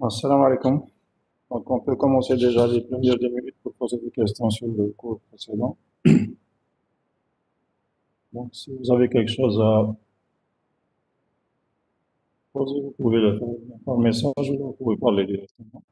Assalamu alaikum. Donc, on peut commencer déjà les premières 10 minutes pour poser des questions sur le cours précédent. Donc, si vous avez quelque chose à poser, vous pouvez le faire par message ou vous pouvez parler directement.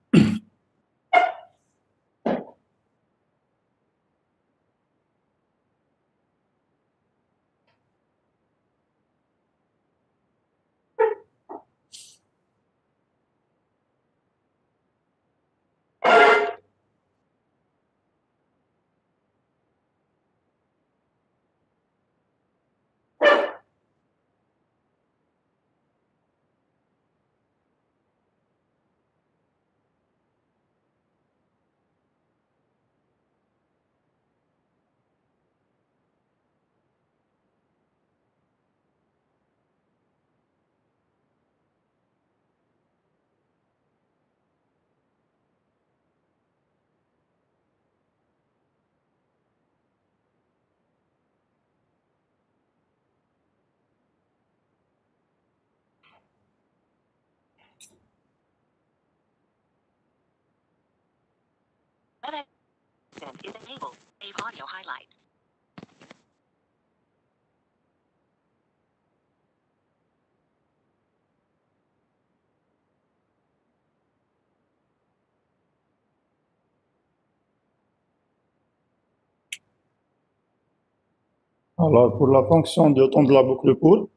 Alors, pour la fonction de temps de la boucle courte,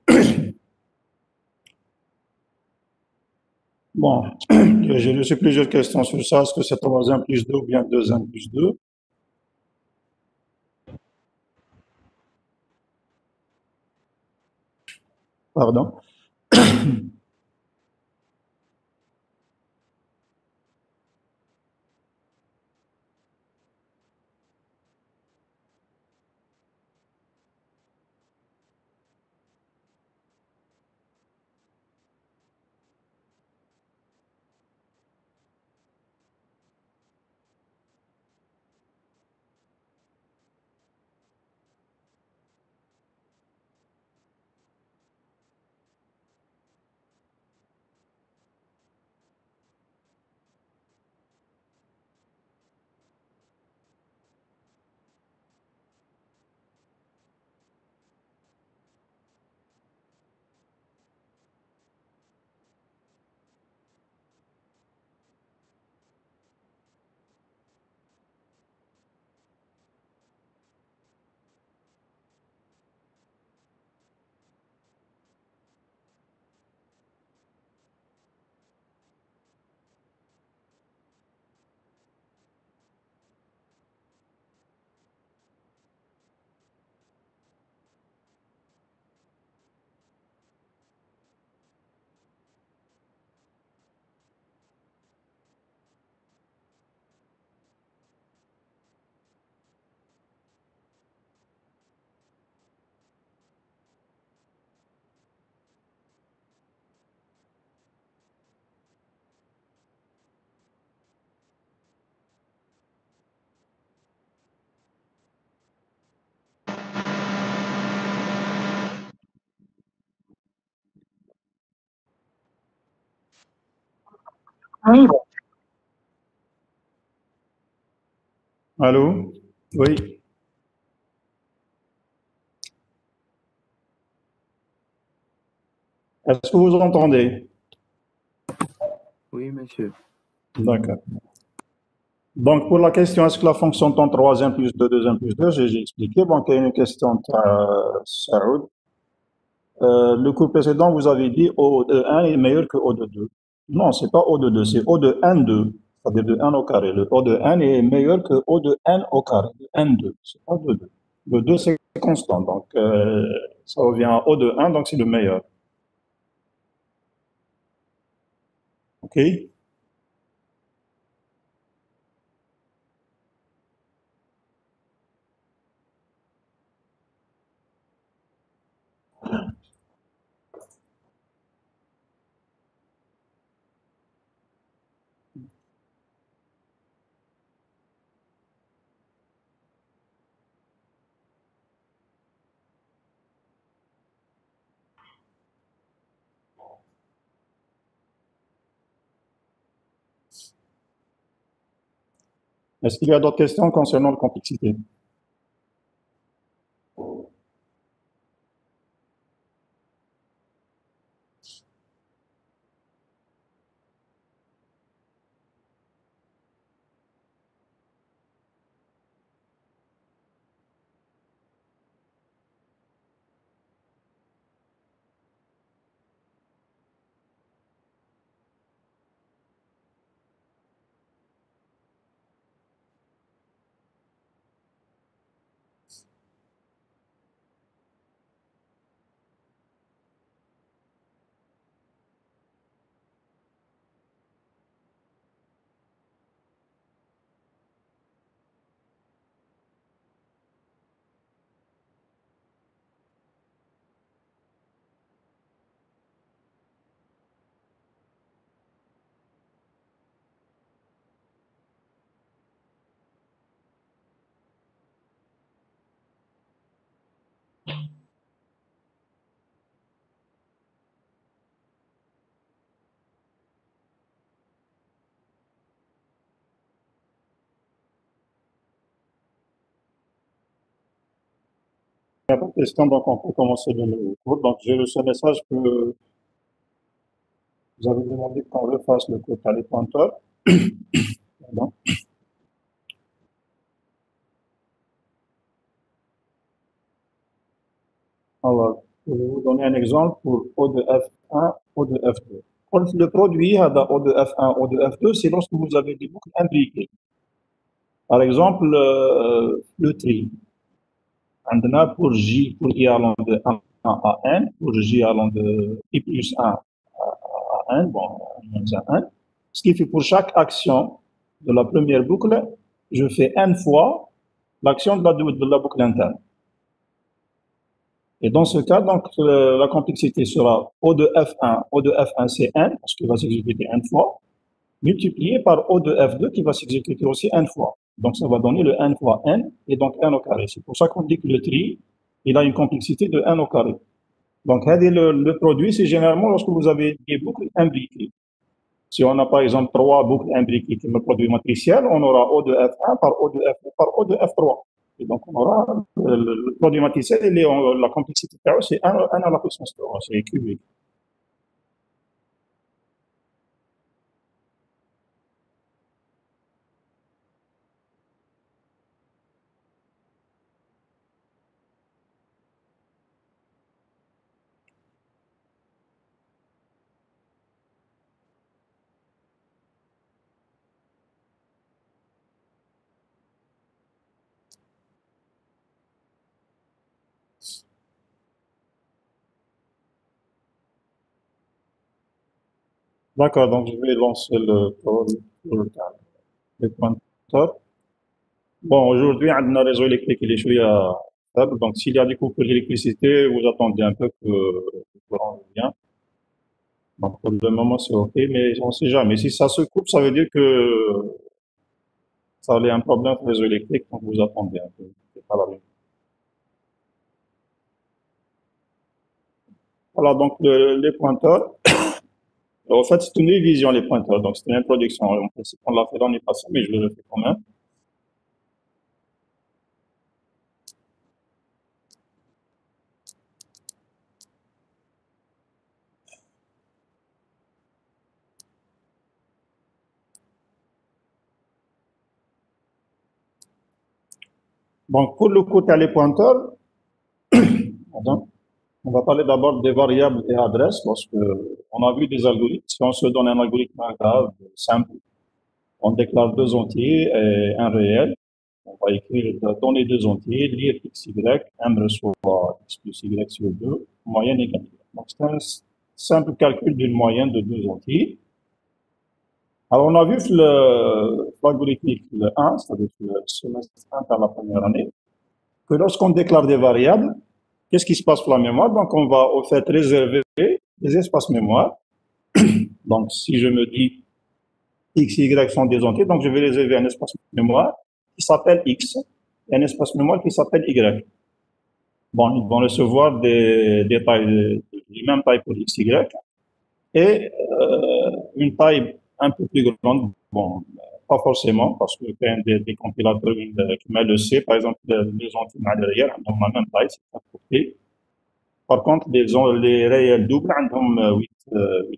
bon, j'ai reçu plusieurs questions sur ça. Est-ce que c'est 3n plus 2 ou bien 2n plus 2? Pardon. Allô? Oui. Est-ce que vous entendez? Oui, monsieur. D'accord. Donc, pour la question, est-ce que la fonction temps 3n plus 2, 2n plus 2, j'ai expliqué. Donc, il y a une question de Saoud. Le cours précédent, vous avez dit O de 1 est meilleur que O de 2. Non, c'est pas O de 2, c'est O de n 2, c'est-à-dire de n au carré. Le O de n est meilleur que O de n au carré, de n 2, c'est pas de 2. Le 2, c'est constant, donc ça revient à O de 1, donc c'est le meilleur. OK? Est-ce qu'il y a d'autres questions concernant la complexité? Il n'y a pas de question, donc on peut commencer le nouveau cours. Donc j'ai reçu un message que vous avez demandé qu'on refasse le cours à les pointeurs. Pardon. Alors, je vais vous donner un exemple pour O de F1, O de F2. Quand le produit O de F1, O de F2, c'est lorsque vous avez des boucles imbriquées. Par exemple, le tri. عندنا pour J, pour I allant de 1 à N, pour J allant de I plus 1 à N, bon, à N. Ce qui fait pour chaque action de la première boucle, je fais N fois l'action de la boucle interne. Et dans ce cas, donc, la complexité sera O de F1. O de F1, c'est N, parce qu'il va s'exécuter N fois, multiplié par O de F2, qui va s'exécuter aussi N fois. Donc, ça va donner le N fois N, et donc N au carré. C'est pour ça qu'on dit que le tri, il a une complexité de N au carré. Donc, le produit, c'est généralement lorsque vous avez des boucles imbriquées. Si on a par exemple 3 boucles imbriquées qui me produit matriciel, on aura O de F1 par O de F2 par O de F3. Et donc, on aura le produit matriciel, la complexité c'est 1 à la puissance 3, c'est cubique. D'accord, donc je vais lancer le pointeur. Bon, aujourd'hui, on a un réseau électrique, il est chouïa faible, donc s'il y a des coupures d'électricité, vous attendez un peu que le courant revienne. Donc pour le moment, c'est OK, mais on ne sait jamais. Si ça se coupe, ça veut dire que ça a un problème sur le réseau électrique, donc vous attendez un peu. C'est pas la peine. Voilà, donc les pointeurs. En fait, c'est une révision, les pointeurs, donc c'est une introduction. En principe, on l'a fait l'année passée, mais je le refais quand même. Donc, pour le côté les pointeurs, pardon, on va parler d'abord des variables et adresses, parce que on a vu des algorithmes. Si on se donne un algorithme grave, simple, on déclare deux entiers et un réel. On va écrire, donner deux entiers, lire x, y, m reçoit x plus y sur 2, moyenne égale. Donc, c'est un simple calcul d'une moyenne de deux entiers. Alors, on a vu l'algorithmique, le 1, c'est-à-dire le semestre 1 par la première année, que lorsqu'on déclare des variables, qu'est-ce qui se passe pour la mémoire? Donc, on va au fait réserver les espaces mémoire. Donc, si je me dis x, y sont des entiers, donc je vais réserver un espace mémoire qui s'appelle x et un espace mémoire qui s'appelle y. Bon, ils vont recevoir des tailles, les mêmes tailles pour x, y et une taille un peu plus grande. Bon, pas forcément, parce que quand des compilateurs qui mettent le C, par exemple, les entiers réels, ont la même taille, c'est 4 octets. Par contre, les réels doubles, ont 8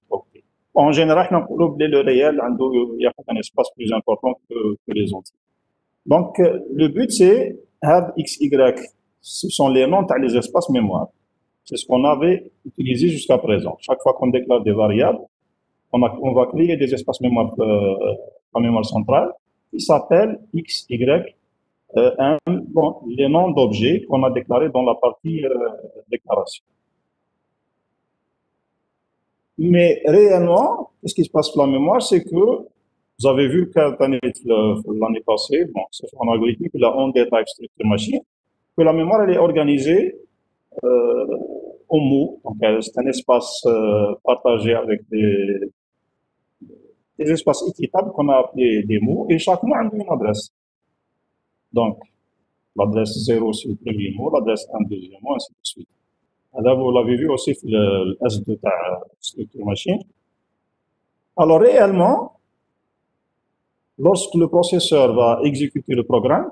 octets. En général, le réel il y a un espace plus important que les entiers. Donc, le but, c'est X, Y, ce sont les noms des espaces mémoire. C'est ce qu'on avait utilisé jusqu'à présent. Chaque fois qu'on déclare des variables, on va créer des espaces mémoire en mémoire centrale qui s'appellent X, Y, bon, les noms d'objets qu'on a déclarés dans la partie déclaration. Mais réellement, ce qui se passe dans la mémoire, c'est que vous avez vu l'année passée, bon, c'est en algorithmique, la on-type structure machine, que la mémoire elle est organisée au mot. Donc, c'est un espace partagé avec des espaces équitables qu'on a appelés des mots, et chaque mot a une adresse. Donc, l'adresse 0, c'est le premier mot, l'adresse 1, deuxième mot, ainsi de suite. Alors, vous l'avez vu aussi sur le S de ta structure machine. Alors, réellement, lorsque le processeur va exécuter le programme,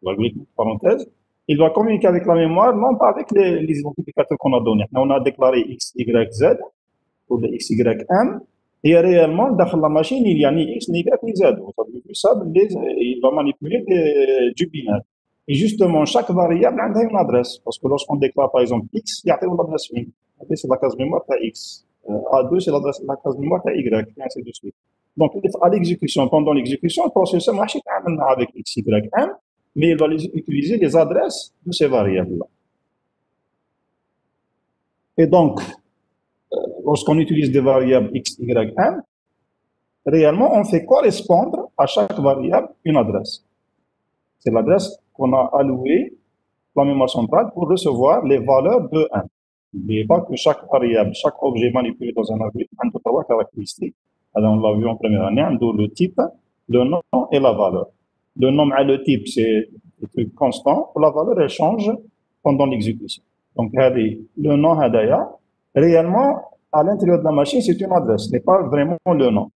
l'algorithme parenthèse, il va communiquer avec la mémoire, non pas avec les identificateurs qu'on a donnés. On a déclaré X, Y, Z pour le X, Y, M, et réellement, dans la machine, il n'y a ni X, ni Y, ni Z. Vous avez vu ça, il va manipuler du binaire. Et justement, chaque variable a une adresse. Parce que lorsqu'on déclare, par exemple, X, il y a une adresse 1. C'est la case mémoire de X. A2, c'est la case mémoire de Y, et ainsi de suite. Donc, à l'exécution, pendant l'exécution, le processeur marche avec X, Y, M, mais il va utiliser les adresses de ces variables-là. Et donc, lorsqu'on utilise des variables X, Y, M, réellement, on fait correspondre à chaque variable une adresse. C'est l'adresse qu'on a allouée à la mémoire centrale pour recevoir les valeurs de 1. N'oubliez pas que chaque variable, chaque objet manipulé dans un algorithme a trois caractéristiques. Alors, on l'a vu en première année, le type, le nom et la valeur. Le nom et le type, c'est des trucs constants. La valeur, elle change pendant l'exécution. Donc, le nom, réellement, à l'intérieur de la machine, c'est une adresse, ce n'est pas vraiment le nom.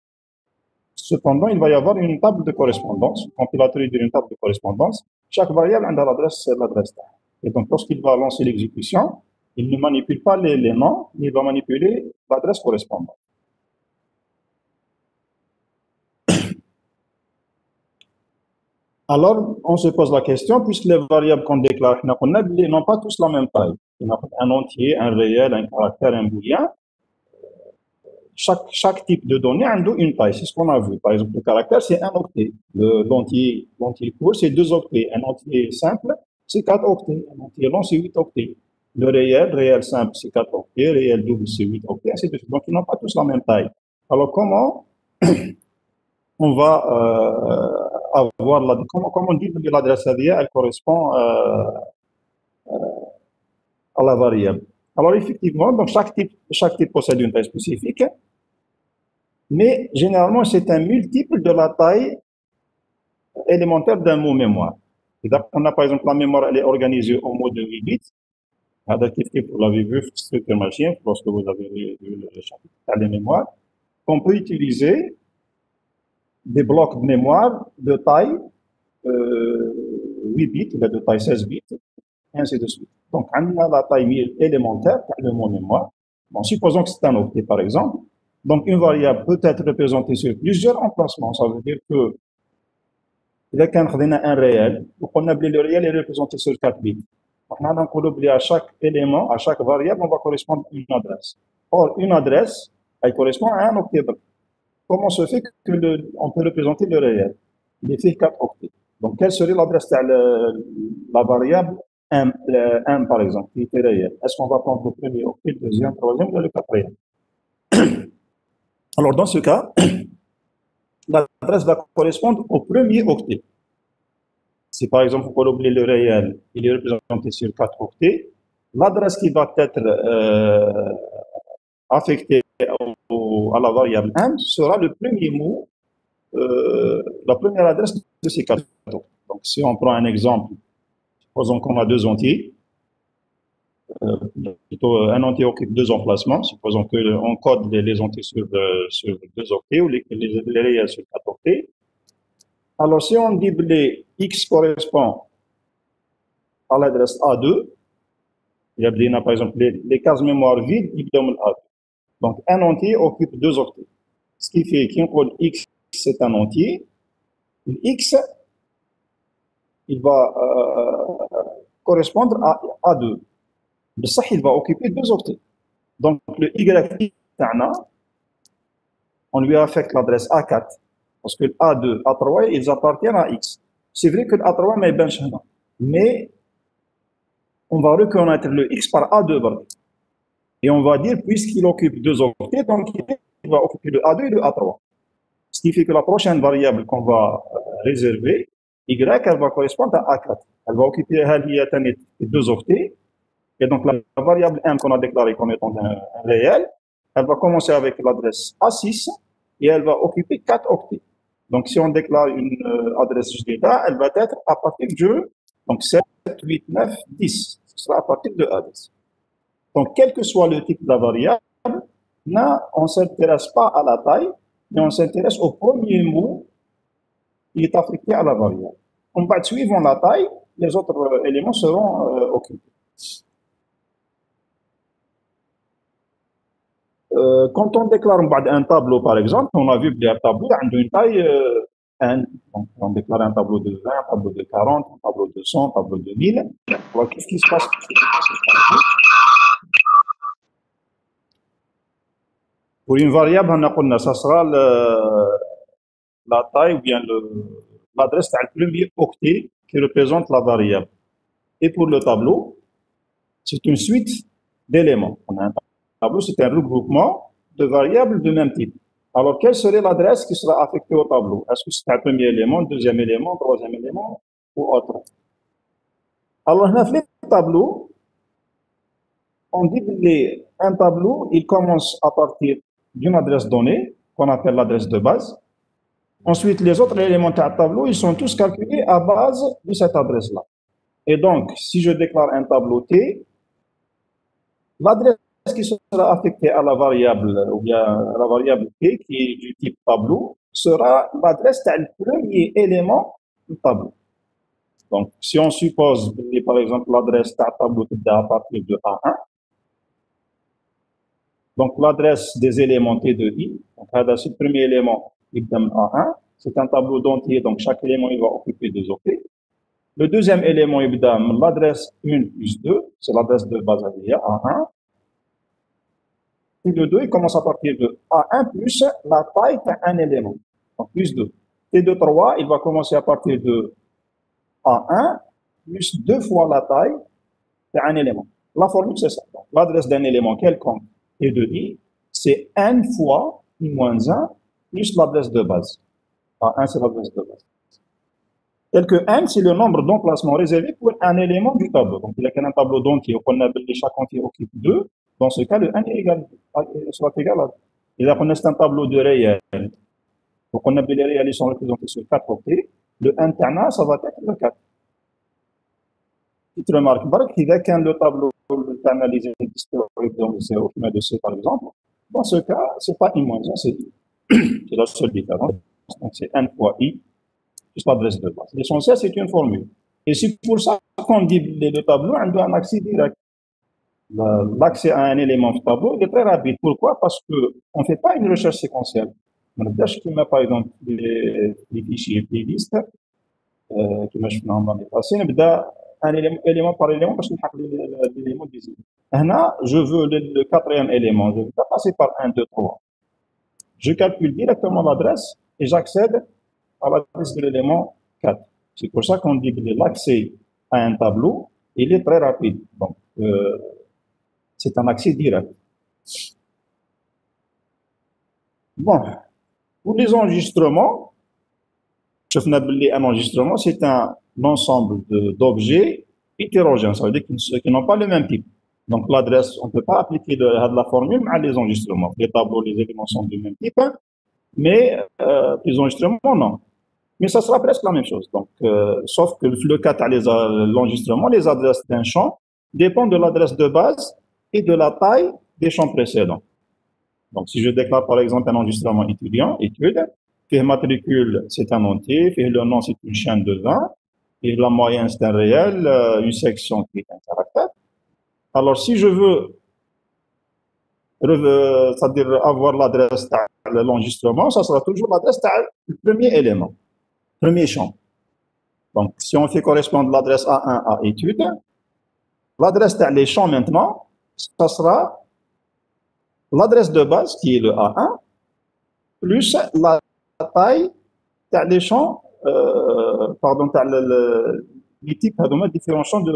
Cependant, il va y avoir une table de correspondance, le compilateur dit une table de correspondance. Chaque variable a l'adresse. Et donc, lorsqu'il va lancer l'exécution, il ne manipule pas les noms, mais il va manipuler l'adresse correspondante. Alors, on se pose la question, puisque les variables qu'on déclare, n'ont pas tous la même taille. Il y a un entier, un réel, un caractère, un booléen. Chaque type de données a une taille, c'est ce qu'on a vu. Par exemple, le caractère, c'est un octet. L'entier court, c'est 2 octets. Un entier simple, c'est 4 octets. Un entier long, c'est 8 octets. Le réel simple, c'est 4 octets. Réel double, c'est 8 octets, ainsi de suite. Donc, ils n'ont pas tous la même taille. Alors, comment on va avoir comment on dit que l'adresse ADA, elle correspond à la variable. Alors, effectivement, donc chaque type possède une taille spécifique, mais généralement, c'est un multiple de la taille élémentaire d'un mot mémoire. On a par exemple la mémoire, elle est organisée au mot de 8 bits. Vous l'avez vu, structure machine, lorsque vous avez vu le chapitre des mémoires. On peut utiliser des blocs de mémoire de taille 8 bits, ou de taille 16 bits, et ainsi de suite. Donc, on a la taille élémentaire, le mot mémoire. Bon, supposons que c'est un octet, par exemple. Donc, une variable peut être représentée sur plusieurs emplacements. Ça veut dire que il y a un réel, on a le réel est représenté sur 4 bits. On a à chaque élément, à chaque variable, on va correspondre à une adresse. Or, une adresse, elle correspond à un octet. Comment se fait qu'on peut représenter le réel? Il est fait 4 octets. Donc, quelle serait l'adresse de la variable M, par exemple, qui était réel? Est-ce qu'on va prendre le premier octet, le deuxième, le troisième ou le quatrième? Alors, dans ce cas, l'adresse va correspondre au premier octet. Si par exemple, pour oublier le réel, il est représenté sur 4 octets, l'adresse qui va être affectée à la variable M sera le premier mot, la première adresse de ces 4 octets. Donc, si on prend un exemple, supposons qu'on a 2 entiers, plutôt un entier occupe 2 emplacements, supposons qu'on code les entiers sur 2 octets ou les réels sur 4 octets. Alors, si on dit que les X correspond à l'adresse A2, il y a par exemple les cases mémoire vides, ils donnent A2. Donc, un entier occupe 2 octets. Ce qui fait qu'un X, c'est un entier. X, il va correspondre à A2. Le ça, il va occuper 2 octets. Donc, le Y, on lui affecte l'adresse A4. Parce que A2, A3, ils appartiennent à X. C'est vrai que l'A3 n'est pas bien, mais on va reconnaître le X par A2. Et on va dire, puisqu'il occupe 2 octets, donc il va occuper le A2 et le A3. Ce qui fait que la prochaine variable qu'on va réserver, Y, elle va correspondre à A4. Elle va occuper les 2 octets. Et donc la variable M qu'on a déclarée comme étant un réel, elle va commencer avec l'adresse A6 et elle va occuper 4 octets. Donc si on déclare une adresse JDA, elle va être à partir de donc 7, 8, 9, 10. Ce sera à partir de A10. Donc quel que soit le type de la variable, là, on ne s'intéresse pas à la taille, mais on s'intéresse au premier mot qui est affecté à la variable. En bas, suivant la taille, les autres éléments seront occupés. Quand on déclare un tableau, par exemple, on a vu que un tableau a une taille 1. Donc, on déclare un tableau de 20, un tableau de 40, un tableau de 100, un tableau de 1000. Alors, qu'est-ce qui se passe? Pour une variable, on a ça sera la taille ou bien l'adresse du premier octet qui représente la variable. Et pour le tableau, c'est une suite d'éléments. On a un tableau, c'est un regroupement de variables de même type. Alors, quelle serait l'adresse qui sera affectée au tableau? Est-ce que c'est un premier élément, deuxième élément, troisième élément ou autre? Alors, dans les tableaux, on dit qu'un tableau, il commence à partir d'une adresse donnée, qu'on appelle l'adresse de base. Ensuite, les autres éléments du tableau, ils sont tous calculés à base de cette adresse-là. Et donc, si je déclare un tableau T, l'adresse qui sera affectée à la variable, ou bien la variable T, qui est du type tableau, sera l'adresse du premier élément du tableau. Donc, si on suppose, par exemple, l'adresse du tableau à partir de A1, donc l'adresse des éléments T de I, donc c'est le premier élément, A1, c'est un tableau d'entier, donc chaque élément il va occuper 2 octets. Le deuxième élément, l'adresse 1 plus 2, c'est l'adresse de base A1. Et le 2, il commence à partir de A1 plus la taille d'un élément, donc plus 2. Et de 3, il va commencer à partir de A1 plus 2 fois la taille d'un élément. La formule, c'est ça. L'adresse d'un élément quelconque et de I, c'est n fois I moins 1 plus l'adresse de base. A1, c'est l'adresse de base. Tel que n, c'est le nombre d'emplacements réservés pour un élément du tableau. Donc, il y a un tableau d'entier, on a chaque entier occupe 2. Dans ce cas, le n est égal, soit égal à. Et là, on a un tableau de réels. Donc, on a les réels, ils sont représentés sur 4 octets. Le internat, ça va être le 4. Petite remarque, il y a le tableau analysé de 0, de C, par exemple. Dans ce cas, ce n'est pas I moins 1, c'est I. C'est la seule différence. Donc, c'est n fois I. L'adresse de base. L'essentiel, c'est une formule. Et c'est pour ça qu'on dit que le tableau a un accès direct. L'accès à un élément du tableau est très rapide. Pourquoi? Parce qu'on ne fait pas une recherche séquentielle. On a par exemple les fichiers playlists qui marchent dans les passés. On a un élément par élément parce qu'on a l'élément désiré. Là, je veux le quatrième élément. Je ne vais pas passer par 1, 2, 3. Je calcule directement l'adresse et j'accède à l'adresse de l'élément 4. C'est pour ça qu'on dit que l'accès à un tableau, il est très rapide. Donc, c'est un accès direct. Bon, pour les enregistrements, un enregistrement, c'est un ensemble d'objets hétérogènes, ça veut dire qu'ils n'ont pas le même type. Donc, l'adresse, on ne peut pas appliquer la formule à les enregistrements. Les tableaux, les éléments sont du même type, mais les enregistrements, non. Mais ça sera presque la même chose. Donc, sauf que le cas de l'enregistrement, les adresses d'un champ dépendent de l'adresse de base et de la taille des champs précédents. Donc, si je déclare par exemple un enregistrement étudiant, étude, Fait matricule, c'est un entier, fait le nom, c'est une chaîne de 20, et la moyenne, c'est un réel, une section qui est un caractère. Alors, si je veux, c'est-à-dire avoir l'adresse de l'enregistrement, ça sera toujours l'adresse du premier élément, premier champ. Donc, si on fait correspondre l'adresse A1 à étude, l'adresse des champs maintenant, ça sera l'adresse de base qui est le A1, plus la taille des champs, pardon, les types de différents champs de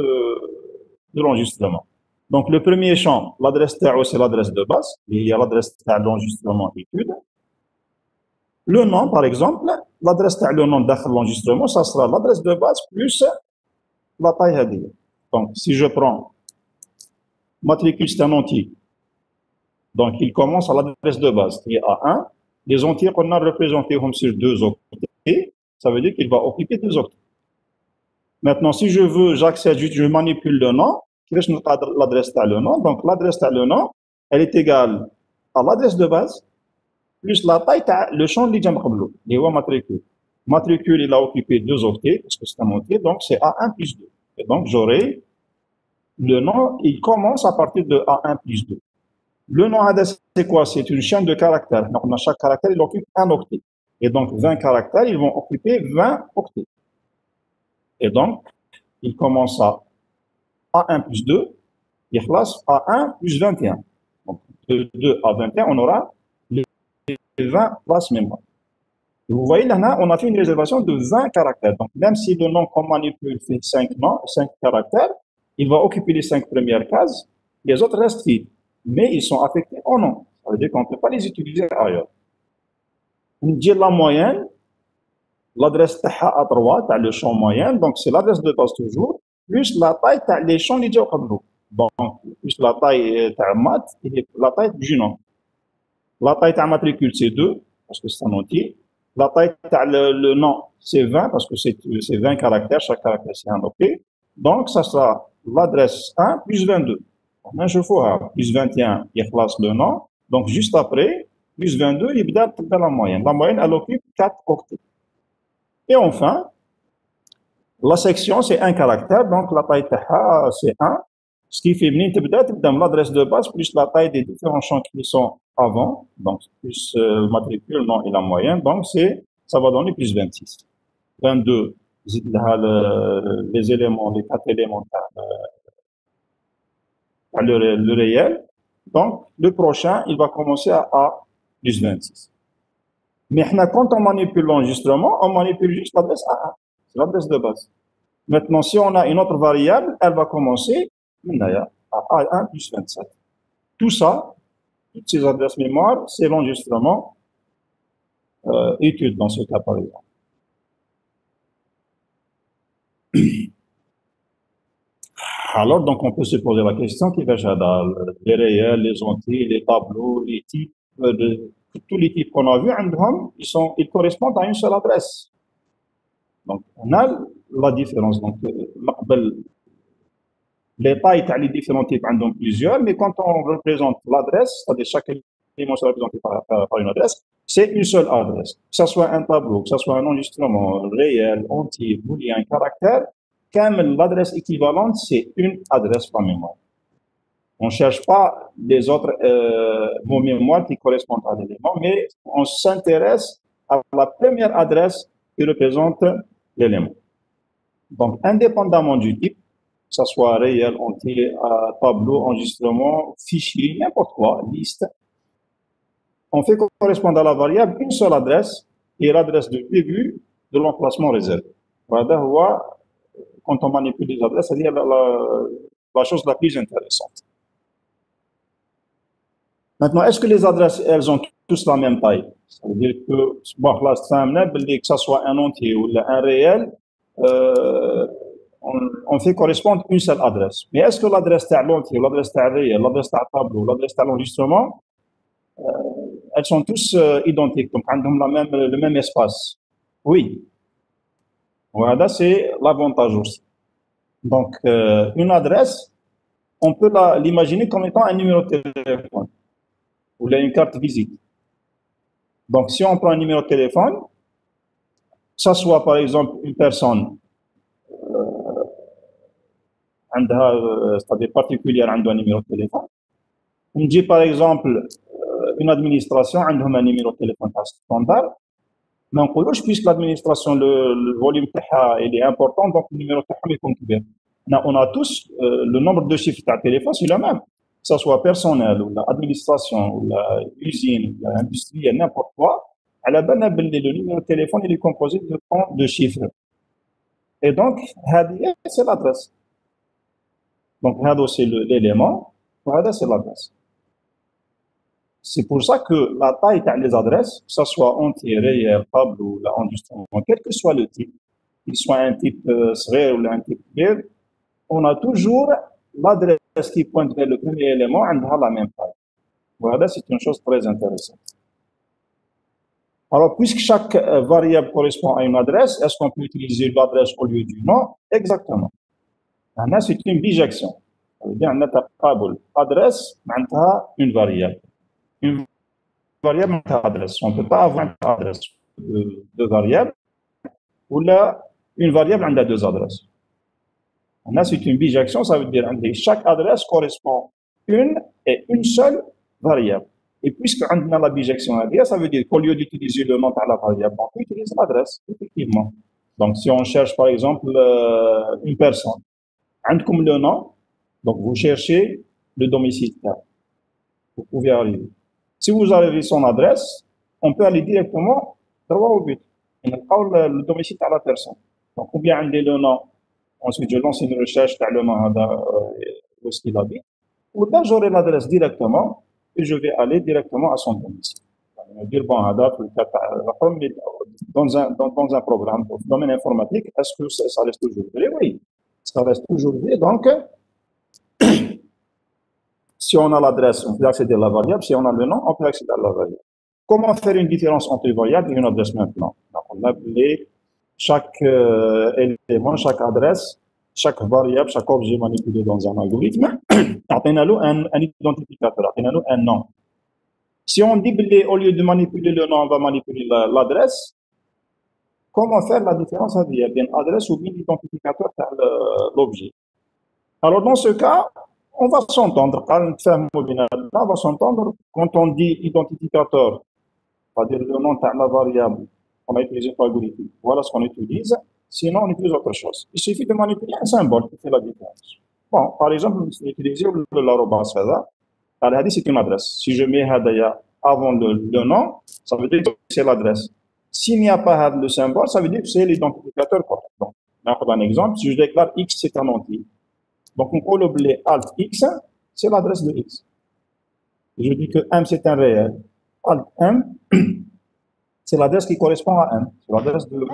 l'enregistrement. Donc, le premier champ, l'adresse TAO, c'est l'adresse de base. Il y a l'adresse de l'enregistrement étude. Le nom, par exemple, l'adresse le nom de l'enregistrement, ça sera l'adresse de base plus la taille hadiyah. Donc, si je prends matricule, c'est un entier. Donc, il commence à l'adresse de base, qui est A1. Les entiers qu'on a représentés comme sur 2 octets, ça veut dire qu'il va occuper 2 octets. Maintenant, si je veux, j'accède, je manipule le nom, l'adresse le nom. Donc, l'adresse le nom, elle est égale à l'adresse de base, plus la taille, le champ de l'idjam-qablo, qui est matricule. Matricule, il a occupé 2 octets, parce que c'est un entier, donc c'est A1 plus 2. Et donc, j'aurai le nom, il commence à partir de A1 plus 2. Le nom ADS, c'est quoi? C'est une chaîne de caractères. Donc, dans chaque caractère, il occupe un octet. Et donc, 20 caractères, ils vont occuper 20 octets. Et donc, il commence à A1 plus 2, il classe A1 plus 21. Donc, de 2 à 21, on aura les 20 places mémoire. Et vous voyez, là, on a fait une réservation de 20 caractères. Donc, même si le nom qu'on manipule fait 5 caractères, il va occuper les 5 premières cases, les autres restent vides. Mais ils sont affectés en nom. Ça veut dire qu'on ne peut pas les utiliser ailleurs. On dit la moyenne, l'adresse à droite, le champ moyen, donc c'est l'adresse de base toujours, plus la taille des champs qui sont donc, plus la taille de mat et la taille du nom. La taille de matricule, c'est 2, parce que c'est un entier. La taille le nom, c'est 20, parce que c'est 20 caractères, chaque caractère, c'est un octet. Donc, ça sera l'adresse 1 plus 22. Donc, je fois plus 21, il classe le nom. Donc, juste après, plus 22, il donne la moyenne. La moyenne, elle occupe 4 octets. Et enfin, la section, c'est un caractère, donc la taille taha, c'est 1. Ce qui fait venir l'adresse de base plus la taille des différents champs qui sont avant, donc plus le matricule, nom et la moyenne, donc ça va donner plus 26. 22, les éléments, les 4 éléments, le réel. Donc, le prochain, il va commencer à plus 26. Mais quand on manipule l'enregistrement, on manipule juste l'adresse A1. C'est l'adresse de base. Maintenant, si on a une autre variable, elle va commencer à A1 plus 27. Tout ça, toutes ces adresses mémoire, c'est l'enregistrement étude dans ce cas par exemple. Alors, donc, on peut se poser la question qui va les réels, les entiers, les tableaux, les types, tous les types qu'on a vus, ils correspondent à une seule adresse. Donc, on a la différence. Donc, les tailles les différents types ont plusieurs, mais quand on représente l'adresse, c'est-à-dire chaque élément sera représenté par une adresse, c'est une seule adresse. Que ce soit un tableau, que ce soit un enregistrement réel, entier, booléen, caractère, quand l'adresse équivalente, c'est une adresse par mémoire. On ne cherche pas les autres mots mémoire qui correspondent à l'élément, mais on s'intéresse à la première adresse qui représente l'élément. Donc, indépendamment du type, que ce soit réel, entier, tableau, enregistrement, fichier, n'importe quoi, liste, on fait correspondre à la variable une seule adresse, qui est l'adresse de début de l'emplacement réservé. Voilà, quand on manipule les adresses, c'est-à-dire la chose la plus intéressante. Maintenant, est-ce que les adresses, elles ont tous la même taille? Ça veut dire que, que ce soit un entier ou un réel, on fait correspondre une seule adresse. Mais est-ce que l'adresse de l'entier, l'adresse de réel, l'adresse de tableau, l'adresse de l'enregistrement, elles sont tous identiques, donc elles ont le même espace? Oui. Voilà, c'est l'avantage aussi. Donc, une adresse, on peut l'imaginer comme étant un numéro de téléphone ou une carte visite. Donc, si on prend un numéro de téléphone, ça soit par exemple une personne c'est-à-dire particulière a un numéro de téléphone. On dit par exemple une administration a un numéro de téléphone standard. Mais on peut puisque l'administration, le volume il est important, donc le numéro est combien. On a tous le nombre de chiffres de téléphone, c'est le même. Que ce soit personnel, ou l'administration, ou l'usine, ou l'industrie, n'importe quoi. À la base, le numéro de téléphone il est composé de tant de chiffres. Et donc, c'est l'adresse. Donc, c'est l'élément, c'est l'adresse. C'est pour ça que la taille des adresses, que ce soit entier, réel, table ou enregistrement, quel que soit le type, qu'il soit un type serré ou un type clair, on a toujours l'adresse qui pointe vers le premier élément, elle a la même taille. Voilà, c'est une chose très intéressante. Alors, puisque chaque variable correspond à une adresse, est-ce qu'on peut utiliser l'adresse au lieu du nom? Exactement. C'est une bijection. Ça veut dire un adresse, une variable. Une variable adresse. On ne peut pas avoir une adresse de variable ou là, une variable a deux adresses. C'est une bijection, ça veut dire que chaque adresse correspond à une seule variable. Et puisque on a la bijection, ça veut dire qu'au lieu d'utiliser le nom de la variable, on peut utiliser l'adresse, effectivement. Donc, si on cherche par exemple une personne, comme le nom, donc vous cherchez le domicile. Vous pouvez arriver. Si vous avez son adresse, on peut aller directement droit au but. On parle le domicile à la personne. Donc, ou bien on dit le nom. Ensuite, je lance une recherche sur le nom où est-ce qu'il habite. Ou là, j'aurai l'adresse directement et je vais aller directement à son domicile. Je vais dire, bon, dans un programme, dans le domaine informatique, est-ce que ça reste toujours vrai? Oui, ça reste toujours vrai. Donc, si on a l'adresse, on peut accéder à la variable. Si on a le nom, on peut accéder à la variable. Comment faire une différence entre une variable et une adresse maintenant? Donc, on a appelé chaque élément, chaque adresse, chaque variable, chaque objet manipulé dans un algorithme. On a un identificateur, on a un nom. Si on dit au lieu de manipuler le nom, on va manipuler l'adresse, comment faire la différence entre bien adresse ou bien identificateur par l'objet? Alors, dans ce cas, on va s'entendre. On va s'entendre quand on dit identificateur, c'est-à-dire le nom de la variable qu'on a utilisé pour l'algorithme. Voilà ce qu'on utilise. Sinon, on utilise autre chose. Il suffit de manipuler un symbole qui fait la différence. Bon, par exemple, on utilise l'arrobas. C'est une adresse. Si je mets Hadaya avant le nom, ça veut dire que c'est l'adresse. S'il n'y a pas le symbole, ça veut dire que c'est l'identificateur. Donc, un exemple, si je déclare X, c'est un entier. Donc, on peut l'oublier Alt X, c'est l'adresse de X. Je dis que M, c'est un réel. Alt M, c'est l'adresse qui correspond à M. C'est l'adresse de M.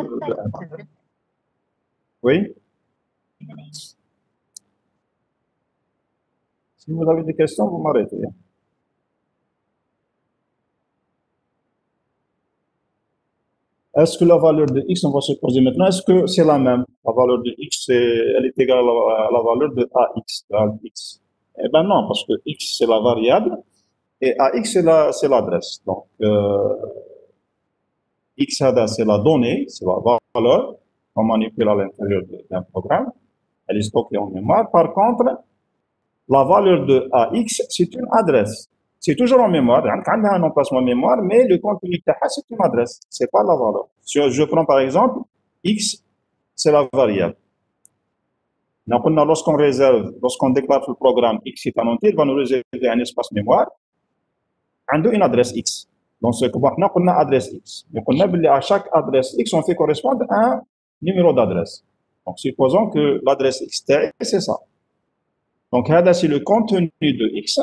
Oui? Si vous avez des questions, vous m'arrêtez. Est-ce que la valeur de X, on va se poser maintenant, est-ce que c'est la même? La valeur de X, elle est égale à la valeur de AX, X. Eh bien non, parce que X, c'est la variable, et AX, c'est l'adresse. Donc, X, c'est la donnée, c'est la valeur qu'on manipule à l'intérieur d'un programme. Elle est stockée en mémoire. Par contre, la valeur de AX, c'est une adresse. C'est toujours en mémoire. On a un emplacement mémoire, mais le contenu de c'est une adresse. C'est pas la valeur. Si je prends par exemple, X, c'est la variable. Lorsqu'on déclare le programme X est un entier, il va nous réserver un espace mémoire. On a une adresse X. Donc, maintenant, on a adresse X. Donc, on a à chaque adresse X, on fait correspondre à un numéro d'adresse. Donc, supposons que l'adresse X, c'est ça. Donc, c'est le contenu de X.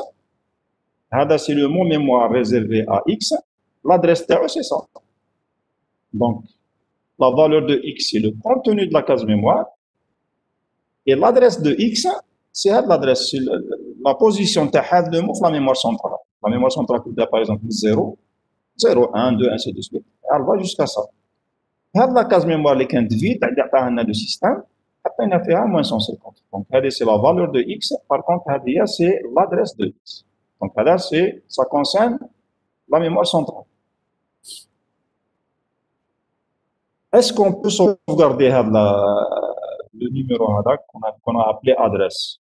C'est le mot mémoire réservé à X. L'adresse TE, c'est ça. Donc, la valeur de X, c'est le contenu de la case mémoire. Et l'adresse de X, c'est l'adresse, la position de mot la mémoire centrale. La mémoire centrale, par exemple, 0, 0, 1, 2, ainsi de suite. Elle va jusqu'à ça. La case mémoire qui est vide, le système, après, on a fait moins 150. Donc, c'est la valeur de X. Par contre, c'est l'adresse de X. Donc, ça concerne la mémoire centrale. est-ce qu'on peut sauvegarder le numéro qu'on a appelé adresse?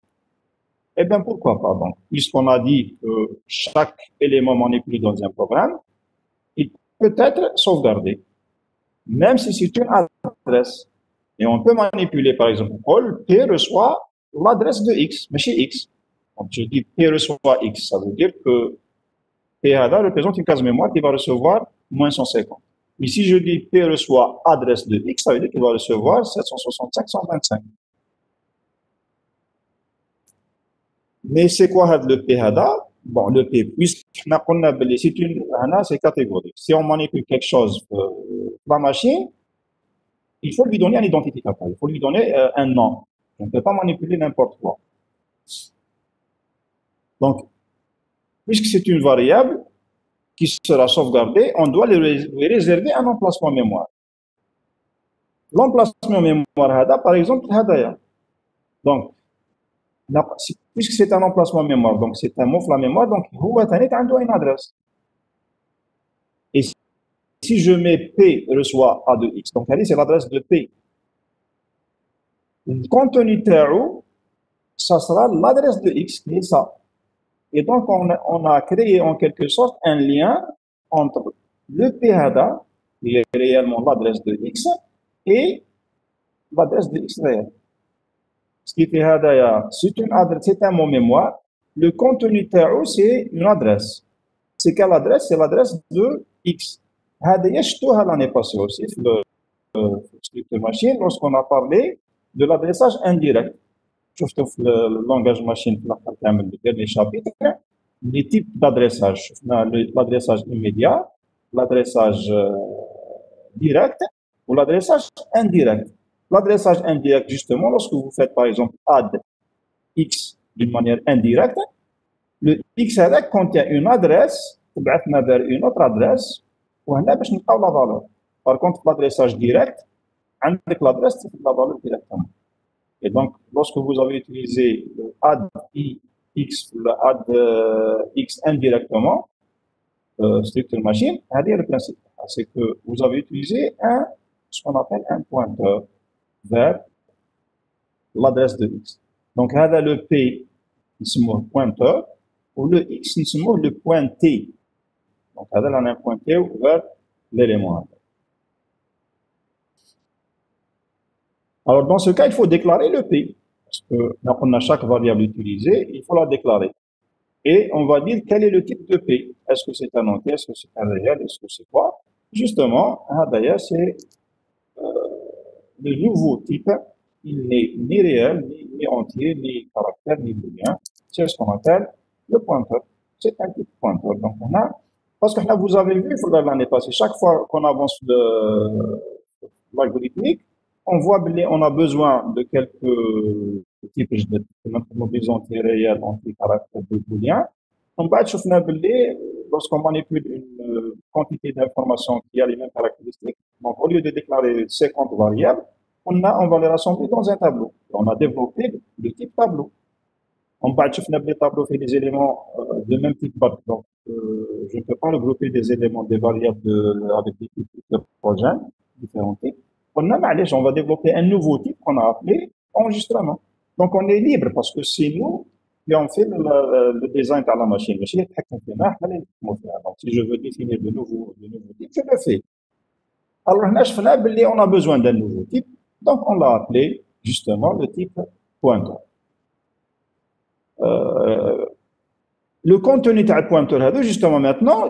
Eh bien, pourquoi pas? Donc, puisqu'on a dit que chaque élément manipulé dans un programme, il peut être sauvegardé, même si c'est une adresse. Et on peut manipuler, par exemple, Paul, P reçoit l'adresse de X, mais chez X. Donc, je dis P reçoit X, ça veut dire que P représente une case mémoire qui va recevoir moins 150. Mais si je dis P reçoit adresse de X, ça veut dire qu'il va recevoir 765, 125. Mais c'est quoi le P Bon, le P, puisqu'on a c'est catégorique. Si on manipule quelque chose la machine, il faut lui donner un identificateur, il faut lui donner un nom. On ne peut pas manipuler n'importe quoi. Donc, puisque c'est une variable qui sera sauvegardée, on doit lui réserver un emplacement mémoire. L'emplacement mémoire, par exemple, donc, puisque c'est un emplacement mémoire, donc c'est un mot la mémoire, donc il a une adresse. Et si je mets P reçoit A de X, donc c'est l'adresse de P. Le contenu TAO, ça sera l'adresse de X qui est ça. Et donc, on a créé en quelque sorte un lien entre le PHDA, qui est réellement l'adresse de X, et l'adresse de X réel. Ce qui fait c'est un mot mémoire. Le contenu TAO, c'est une adresse. C'est quelle adresse? C'est l'adresse de X. L'année passée aussi, le structure machine, lorsqu'on a parlé de l'adressage indirect. شفتوا في اللونجاج ماشين في الاخر كامل ديال شابيتر لي تيب d'adressage. شفنا l'adressage immédiat, l'adressage direct ou l'adressage indirect. L'adressage indirect, justement, lorsque vous faites par exemple add x d'une manière indirecte, le x contient une adresse تبعثنا vers une autre adresse وهنا باش نلقاو la valeur. Par contre, l'adressage direct, عندك l'adresse تاخذ la valeur directement. Et donc, lorsque vous avez utilisé le add x, le add x indirectement, structure machine, le principe, c'est que vous avez utilisé ce qu'on appelle un pointeur vers l'adresse de x. Donc, le p, c'est le pointeur, ou le x, c'est le pointé. Donc, on a un pointé vers l'élément. Alors, dans ce cas, il faut déclarer le P. Parce que on a chaque variable utilisée, il faut la déclarer. Et on va dire quel est le type de P. Est-ce que c'est un entier, est-ce que c'est un réel, est-ce que c'est quoi? Justement, d'ailleurs, c'est le nouveau type. Il n'est ni réel, ni entier, ni caractère, ni booléen. C'est ce qu'on appelle le pointeur. C'est un type pointeur. Donc, on a, parce que là, vous avez vu, l'année passée, chaque fois qu'on avance l'algorithmique, on voit qu'on a besoin de quelques types de mobiles anti-réels, anti-caractère de booléen. On va voir lorsqu'on manipule une quantité d'informations qui a les mêmes caractéristiques, donc au lieu de déclarer 50 variables, on va les rassembler dans un tableau. On a développé le type tableau. On va voir les tableaux fait des éléments de même type. Donc, je ne peux pas regrouper des éléments, des variables avec des types hétérogènes, différents types. On va développer un nouveau type qu'on a appelé enregistrement. Donc, on est libre parce que c'est nous qui avons fait le design par la machine. Donc, si je veux définir de nouveaux types, je le fais. Alors, on a besoin d'un nouveau type. Donc, on l'a appelé justement le type pointeur. Le contenu de pointeur, justement maintenant,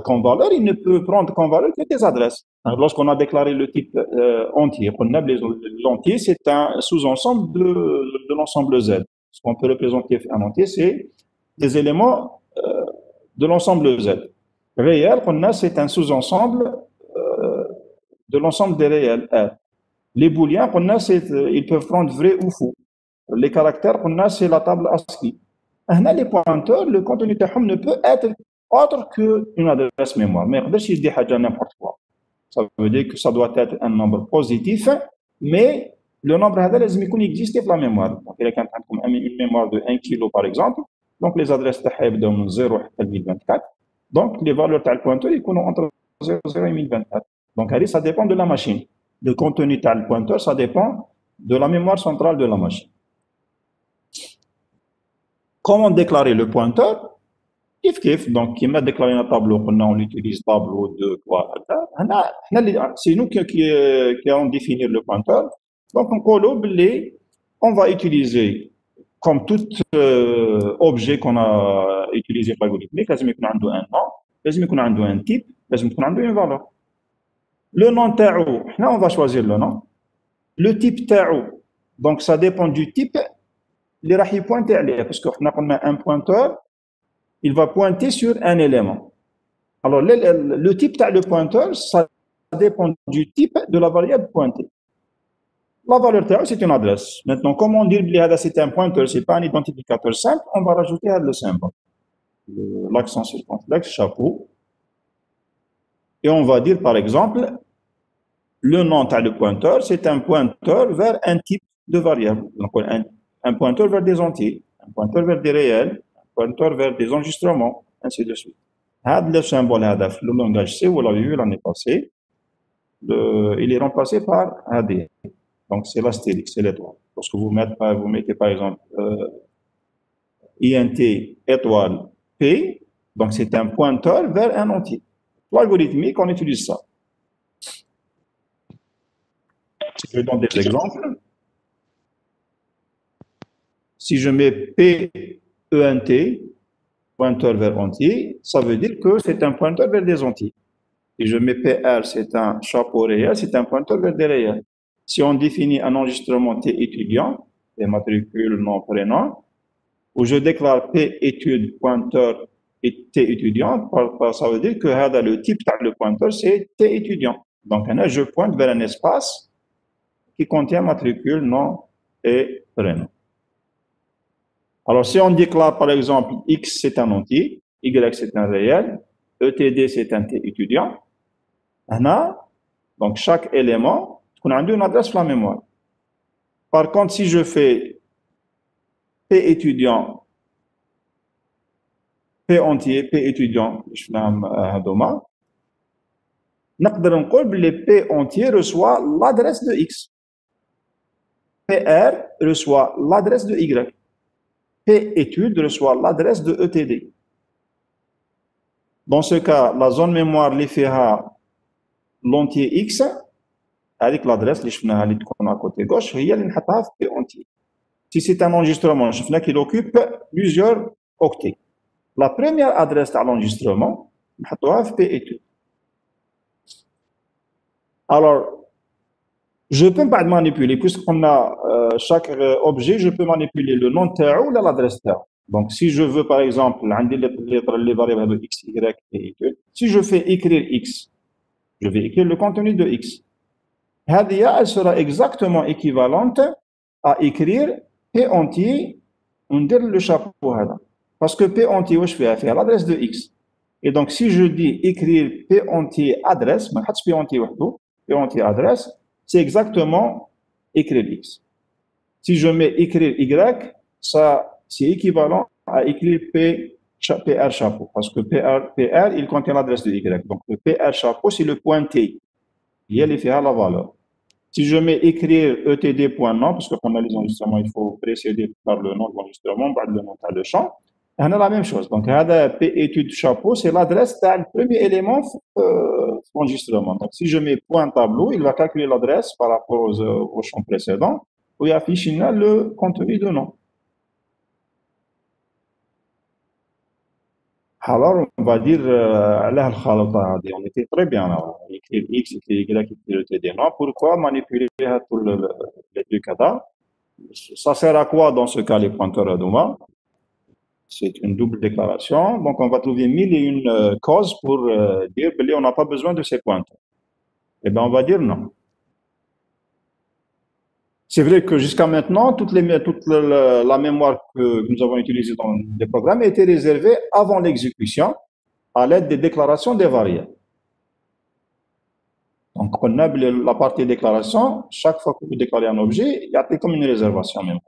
comme valeur, il ne peut prendre comme valeur que des adresses. Lorsqu'on a déclaré le type entier, l'entier, c'est un sous-ensemble de l'ensemble Z. Ce qu'on peut représenter un entier, c'est des éléments de l'ensemble Z. Réel, c'est un sous-ensemble de l'ensemble des réels R. Les booléens, ils peuvent prendre vrai ou faux. Les caractères, c'est la table ASCII. Les pointeurs, le contenu ne peut être autre qu'une adresse mémoire. Mais il dit n'importe quoi. Ça veut dire que ça doit être un nombre positif, mais le nombre existe dans la mémoire. Donc, il y a une mémoire de 1 kg par exemple. Donc, les adresses de 0 à 1024. Donc, les valeurs de pointeur, ils sont entre 0 et 1024. Donc, ça dépend de la machine. Le contenu du pointeur, ça dépend de la mémoire centrale de la machine. Comment déclarer le pointeur? Donc, qui m'a déclaré un tableau, on utilise tableau de quoi? C'est nous qui allons définir le pointeur. Donc, on va utiliser, comme tout objet qu'on a utilisé par algorithmique, il y a un nom, il y a un type, il y a une valeur. Le nom تاعو, là on va choisir le nom. Le type تاعو, donc ça dépend du type اللي راح يبوينتي عليه, parce que احنا قلنا un pointeur, il va pointer sur un élément. Alors le type تاع le pointeur, ça dépend du type de la variable pointée. La valeur تاعو c'est une adresse. Maintenant, comment dire que c'est un pointeur, c'est pas un identificateur simple, on va rajouter le symbole, l'accent circonflexe, chapeau, et on va dire par exemple le nom de le pointeur, c'est un pointeur vers un type de variable. Donc, un pointeur vers des entiers, un pointeur vers des réels, un pointeur vers des enregistrements, ainsi de suite. Le symbole, le langage C, vous l'avez vu l'année passée, il est remplacé par AD. Donc, c'est l'astérix, c'est l'étoile. Lorsque vous mettez par exemple INT étoile P, donc c'est un pointeur vers un entier. L'algorithmique, on utilise ça. Je donne des exemples. Si je mets PENT, pointeur vers entier, ça veut dire que c'est un pointeur vers des entiers. Si je mets PR, c'est un chapeau réel, c'est un pointeur vers des réels. Si on définit un enregistrement T étudiant, et matricule, nom, prénom, où je déclare P étude, pointeur et T étudiant, ça veut dire que le type de le pointeur, c'est T étudiant. Donc, je pointe vers un espace qui contient matricule, nom et prénom. Alors, si on déclare par exemple X c'est un entier, Y c'est un réel, ETD c'est un T étudiant, donc chaque élément, on a une adresse sur la mémoire. Par contre, si je fais P étudiant, P entier, P étudiant, je fais un domaine, le P entier reçoit l'adresse de X. PR reçoit l'adresse de Y. P étude reçoit l'adresse de ETD. Dans ce cas, la zone mémoire les fera l'entier X avec l'adresse à côté gauche, il y a P entier. Si c'est un enregistrement, je fais qu'il occupe plusieurs octets. La première adresse de l'enregistrement, P étude. Alors, je peux pas manipuler, puisqu'on a chaque objet, je peux manipuler le nom ou l'adresse TAO. Donc, si je veux, par exemple, les variables X, Y et étude, si je fais écrire X, je vais écrire le contenu de X. Elle sera exactement équivalente à écrire P entier, on dit le chapeau. Parce que P entier, je fais faire l'adresse de X. Et donc, si je dis écrire P entier adresse, P entier adresse, c'est exactement écrire X. Si je mets écrire Y, ça c'est équivalent à écrire PR chapeau, parce que PR il contient l'adresse de Y. Donc le PR chapeau, c'est le pointé. Il fait à la valeur. Si je mets écrire ETD.nom, parce que pendant les enregistrements, il faut précéder par le nom de l'enregistrement, par le nom de le champ, on a la même chose. Donc, P étude chapeau, c'est l'adresse du premier élément d'enregistrement. Donc, si je mets point tableau, il va calculer l'adresse par rapport au champ précédent, où il affiche le contenu de nom. Alors, on va dire, on était très bien là. Écrire X, écrire Y, écrire TD. Non, pourquoi manipuler tous les deux cas? Ça sert à quoi dans ce cas les pointeurs à Douma? C'est une double déclaration. Donc, on va trouver mille et une causes pour dire qu'on n'a pas besoin de ces pointeurs. Eh bien, on va dire non. C'est vrai que jusqu'à maintenant, toute la mémoire que nous avons utilisée dans les programmes était réservée avant l'exécution à l'aide des déclarations des variables. Donc, on a la partie déclaration, chaque fois que vous déclarez un objet, il y a comme une réservation mémoire.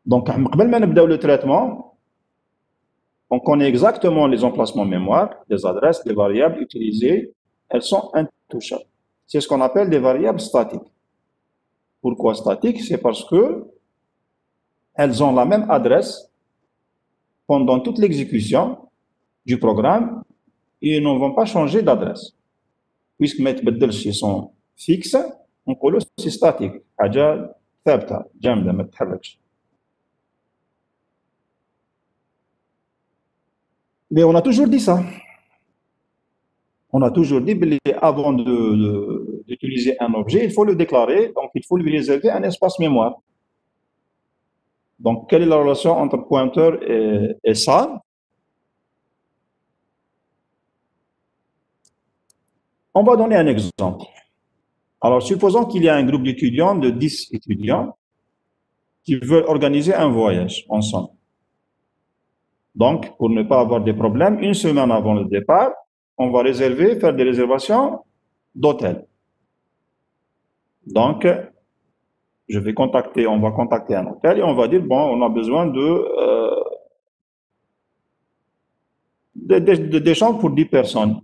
Donc, avant de le traitement, On connaît exactement les emplacements mémoire, les adresses, les variables utilisées. Elles sont intouchables. C'est ce qu'on appelle des variables statiques. Pourquoi statiques? C'est parce que elles ont la même adresse pendant toute l'exécution du programme et ils ne vont pas changer d'adresse. Puisque mes تبدلش sont fixes, on dit c'est statique. حاجة ثابتة جامدة ما تتحركش. Mais on a toujours dit ça. On a toujours dit qu'avant d'utiliser un objet, il faut le déclarer, donc il faut lui réserver un espace mémoire. Donc, quelle est la relation entre pointeur et ça? On va donner un exemple. Alors, supposons qu'il y a un groupe d'étudiants de 10 étudiants qui veulent organiser un voyage ensemble. Donc, pour ne pas avoir des problèmes, une semaine avant le départ, on va faire des réservations d'hôtel. Donc, on va contacter un hôtel et on va dire, bon, on a besoin des chambres pour 10 personnes.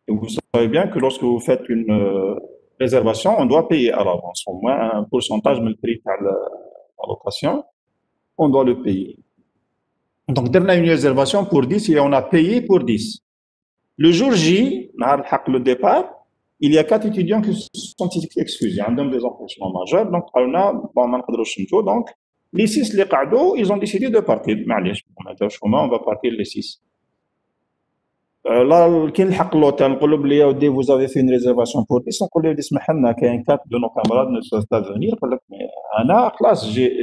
Et vous savez bien que lorsque vous faites une réservation, on doit payer à l'avance, au moins un pourcentage de prix à la location, on doit le payer. Donc, on a une réservation pour 10 et on a payé pour 10. Le jour J, le départ, il y a 4 étudiants qui sont excusés, ils ont des empêchements majeurs, donc donc les 6 ils ont décidé de partir. On va partir les 6. Là, l'hôtel, vous avez fait une réservation pour 10, on dit que 4 de nos camarades ne peuvent pas venir.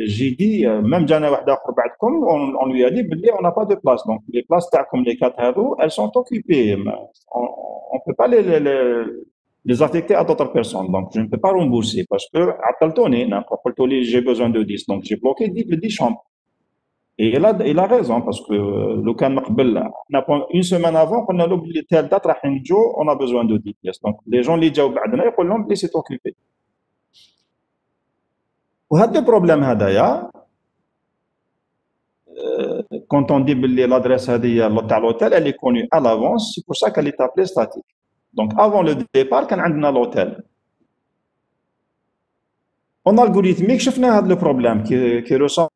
J'ai dit, même on lui a dit, on n'a pas de place. Donc, les places, comme les 4 elles sont occupées. On ne peut pas les affecter à d'autres personnes. Donc, je ne peux pas rembourser parce que, j'ai besoin de 10. Donc, j'ai bloqué 10 chambres. Et il a raison parce que le cas une semaine avant, on a oublié telle date, on a besoin de 10 pièces. Donc, les gens les disent, ils disent, c'est occupé. وهذا البروبليم هذايا quand on dit que l'adresse de l'hôtel elle est connue à l'avance, c'est pour ça qu'elle est appelée statique. Donc avant le départ كان عندنا l'hôtel. En algorithmique شفنا هذا le problème qui ressemble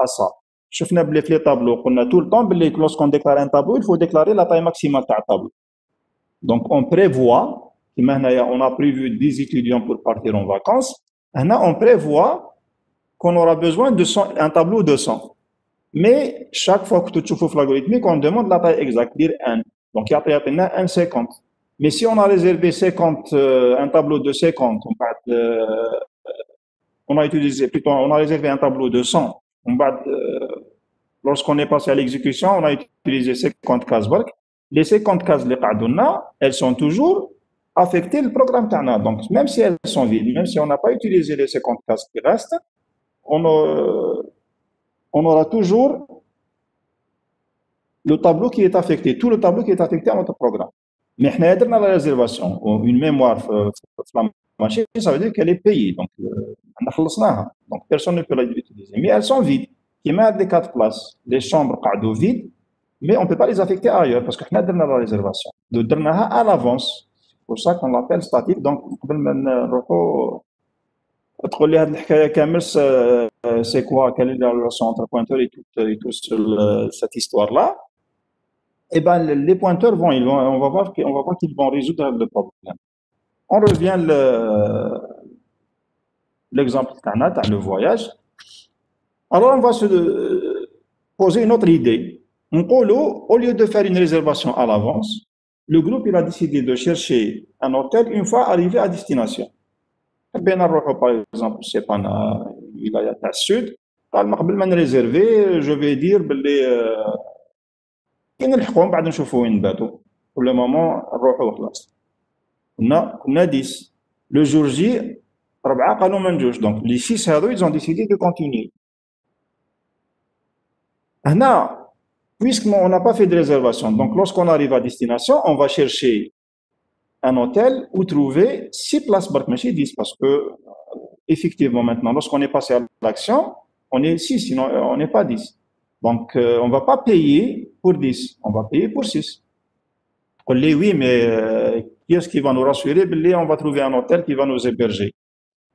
à ça. شفنا بلي في les tableaux قلنا tout le temps بلي lorsqu'on déclare un tableau, il faut déclarer la taille maximale تاع tableau. Donc on prévoit on a prévu 10 étudiants pour partir en vacances. Maintenant on prévoit qu'on aura besoin de un tableau de 100. Mais chaque fois que tu fais l'algorithmique, on demande la taille exacte, dire 1. Donc, il y a un 50. Mais si on a réservé 50, un tableau de 50, on a réservé un tableau de 100. Lorsqu'on est passé à l'exécution, on a utilisé 50 cases barques. Les 50 cases, elles sont toujours affectées le programme TANA. Donc, même si elles sont vides, même si on n'a pas utilisé les 50 cases qui restent, on aura toujours le tableau qui est affecté, tout le tableau qui est affecté à notre programme. Mais on a fait la réservation, une mémoire la machine, ça veut dire qu'elle est payée. Donc, donc personne ne peut l'utiliser. Mais elles sont vides. Il y a des 4 places, des chambres vides, mais on ne peut pas les affecter ailleurs parce qu'on a fait la réservation. De à l'avance. C'est pour ça qu'on l'appelle statique. Donc, تقول لي هذه الحكايه كامل سي كوا quelle est la relation entre pointeur et tout cette histoire là. Et ben les pointeurs on va voir qu'ils vont résoudre le problème. On revient l'exemple تاع le voyage. Alors on va se poser une autre idée. Au lieu de faire une réservation à l'avance, le groupe il a décidé de chercher un hôtel une fois arrivé à destination. Par exemple, c'est pas il y a à sud. قبل ما نريزيرفي je vais dire باللي كاين نلحقوا بعد نشوفوا وين نباتوا. Pour le moment نروحوا وخلاص. كنا 10. Le jour J 4 قالوا ما نجوش. Donc les 6 هذو ils ont décidé de continuer. هنا puisqu'on n'a pas fait de réservation, donc lorsqu'on arrive à destination, on va chercher un hôtel où trouver 6 places barkmachi 10 parce que effectivement maintenant lorsqu'on est passé à l'action on est 6 sinon on n'est pas 10 Donc, on ne va pas payer pour 10, on va payer pour 6. On dit oui, mais qui est-ce qui va nous rassurer? On va trouver un hôtel qui va nous héberger.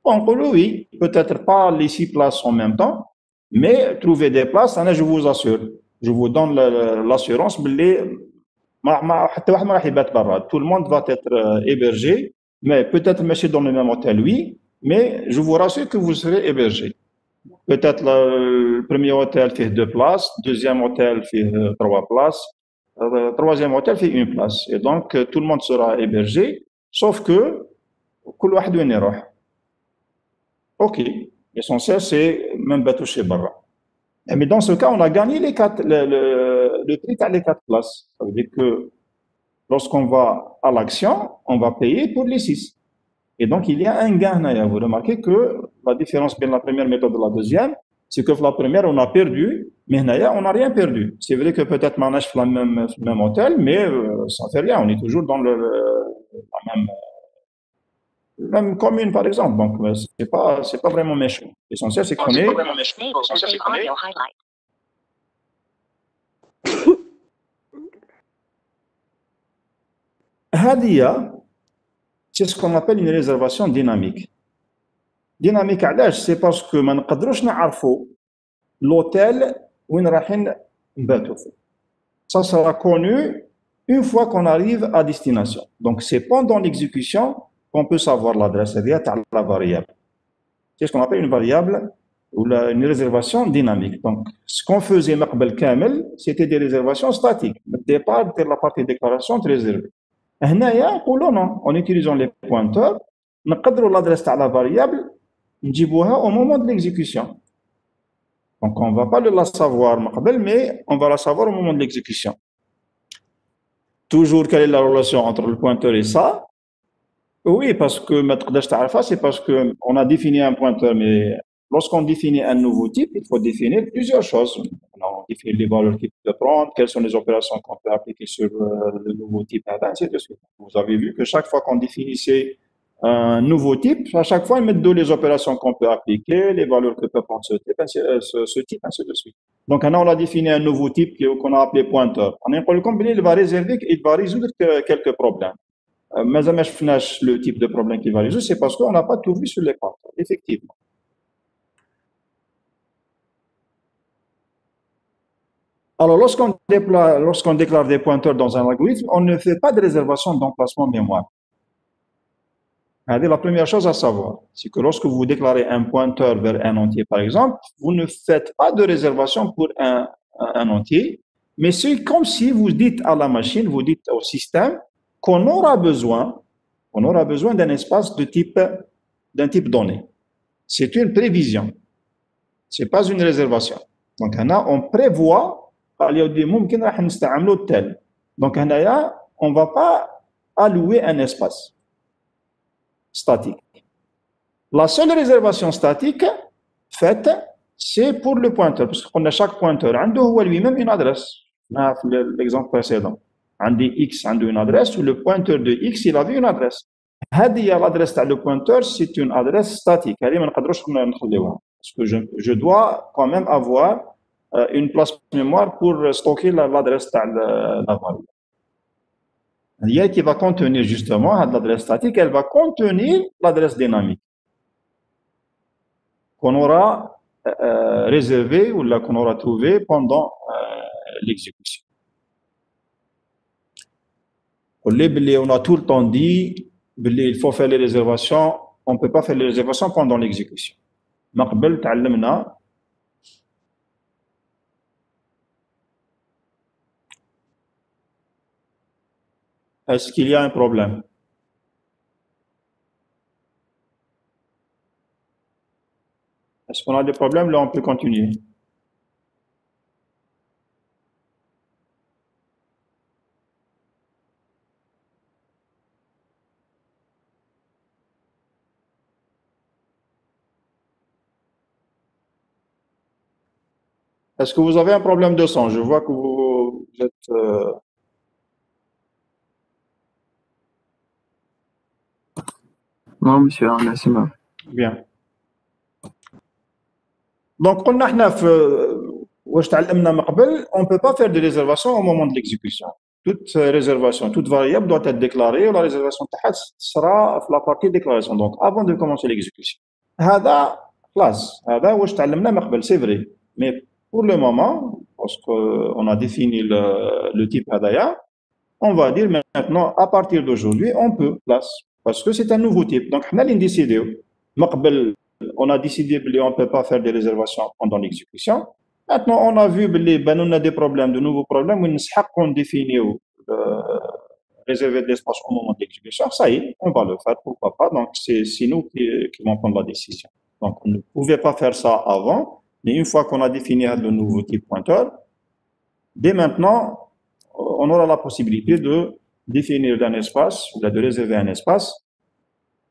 On dit oui, peut-être pas les 6 places en même temps, mais trouver des places, je vous assure. Je vous donne l'assurance, tout le monde va être hébergé, mais peut-être monsieur dans le même hôtel, oui, mais je vous rassure que vous serez hébergé. Peut-être le premier hôtel fait 2 places, deuxième hôtel fait 3 places, troisième hôtel fait 1 place. Et donc, tout le monde sera hébergé, sauf que, كل واحد وين يروح. Ok, l'essentiel c'est même bateau chez Barra. Mais dans ce cas, on a gagné le prix à les 4 places. Ça veut dire que lorsqu'on va à l'action, on va payer pour les 6. Et donc, il y a un gain. Vous remarquez que la différence entre la première méthode et la deuxième, c'est que la première, on a perdu, mais on n'a rien perdu. C'est vrai que peut-être on est dans le même hôtel, mais ça ne fait rien. On est toujours dans la même commune, par exemple. Donc, c'est pas vraiment méchant. L'essentiel, c'est qu'on est. Hadia, c'est ce qu'on appelle une réservation dynamique. Dynamique, c'est parce que ما نقدروش نعرفوا l'hôtel où nous رايحين نباتوا. Ça sera connu une fois qu'on arrive à destination. Donc, c'est pendant l'exécution qu'on peut savoir l'adresse de la variable. C'est ce qu'on appelle une variable ou une réservation dynamique. Donc, ce qu'on faisait مقبل كامل, c'était des réservations statiques. Le départ de la partie déclaration de réservée. هنايا نقولوا non, en utilisant les pointeurs, نقدروا l'adresse de la variable نجيبوها au moment de l'exécution. Donc, on ne va pas la savoir مقبل, mais on va la savoir au moment de l'exécution. Toujours, quelle est la relation entre le pointeur et ça? Oui, parce que c'est parce qu'on a défini un pointeur, mais lorsqu'on définit un nouveau type, il faut définir plusieurs choses. On définit les valeurs qu'il peut prendre, quelles sont les opérations qu'on peut appliquer sur le nouveau type, ainsi de suite. Vous avez vu que chaque fois qu'on définissait un nouveau type, à chaque fois, il met les opérations qu'on peut appliquer, les valeurs que peut prendre ce type, ainsi de suite. Donc, maintenant, on a défini un nouveau type qu'on a appelé pointeur. On a dit qu'il va réserver, il va résoudre quelques problèmes. Mais le type de problème qu'il va résoudre, c'est parce qu'on n'a pas tout vu sur les pointeurs, effectivement. Alors, lorsqu'on déclare des pointeurs dans un algorithme, on ne fait pas de réservation d'emplacement mémoire. La première chose à savoir, c'est que lorsque vous déclarez un pointeur vers un entier, par exemple, vous ne faites pas de réservation pour un entier, mais c'est comme si vous dites à la machine, vous dites au système qu'on aura besoin d'un espace d'un type donné. C'est une prévision. Ce n'est pas une réservation. Donc, on prévoit, donc, on ne va pas allouer un espace statique. La seule réservation statique faite, c'est pour le pointeur, parce qu'on a chaque pointeur, il lui-même une adresse. L'exemple précédent. عندي X عنده une adresse, ou le pointeur de X, il avait une adresse. L'adresse de le pointeur, c'est une adresse statique. Parce que je dois quand même avoir une place mémoire pour stocker l'adresse de la variable. Qui va contenir justement l'adresse statique, elle va contenir l'adresse dynamique qu'on aura réservée ou qu'on aura trouvée pendant l'exécution. On a tout le temps dit qu'il faut faire les réservations, on ne peut pas faire les réservations pendant l'exécution. Est-ce qu'il y a un problème? Est-ce qu'on a des problèmes? Là, on peut continuer. Est-ce que vous avez un problème de son? Je vois que vous êtes... Non, monsieur, merci. Bien. Donc, on a on ne peut pas faire de réservation au moment de l'exécution. Toute réservation, toute variable doit être déclarée, ou la réservation sera la partie déclaration, donc avant de commencer l'exécution. C'est vrai, mais pour le moment, parce qu'on a défini le type hadaya, on va dire maintenant, à partir d'aujourd'hui, on peut place, parce que c'est un nouveau type. Donc, on a décidé, on a décidé qu'on ne peut pas faire des réservations pendant l'exécution. Maintenant, on a vu qu'on a des problèmes, de nouveaux problèmes, où on définit réserver de l'espace au moment de l'exécution. Ça y est, on va le faire, pourquoi pas. Donc, c'est nous qui vont prendre la décision. Donc, on ne pouvait pas faire ça avant, mais une fois qu'on a défini le nouveau type pointeur, dès maintenant, on aura la possibilité de définir un espace, ou de réserver un espace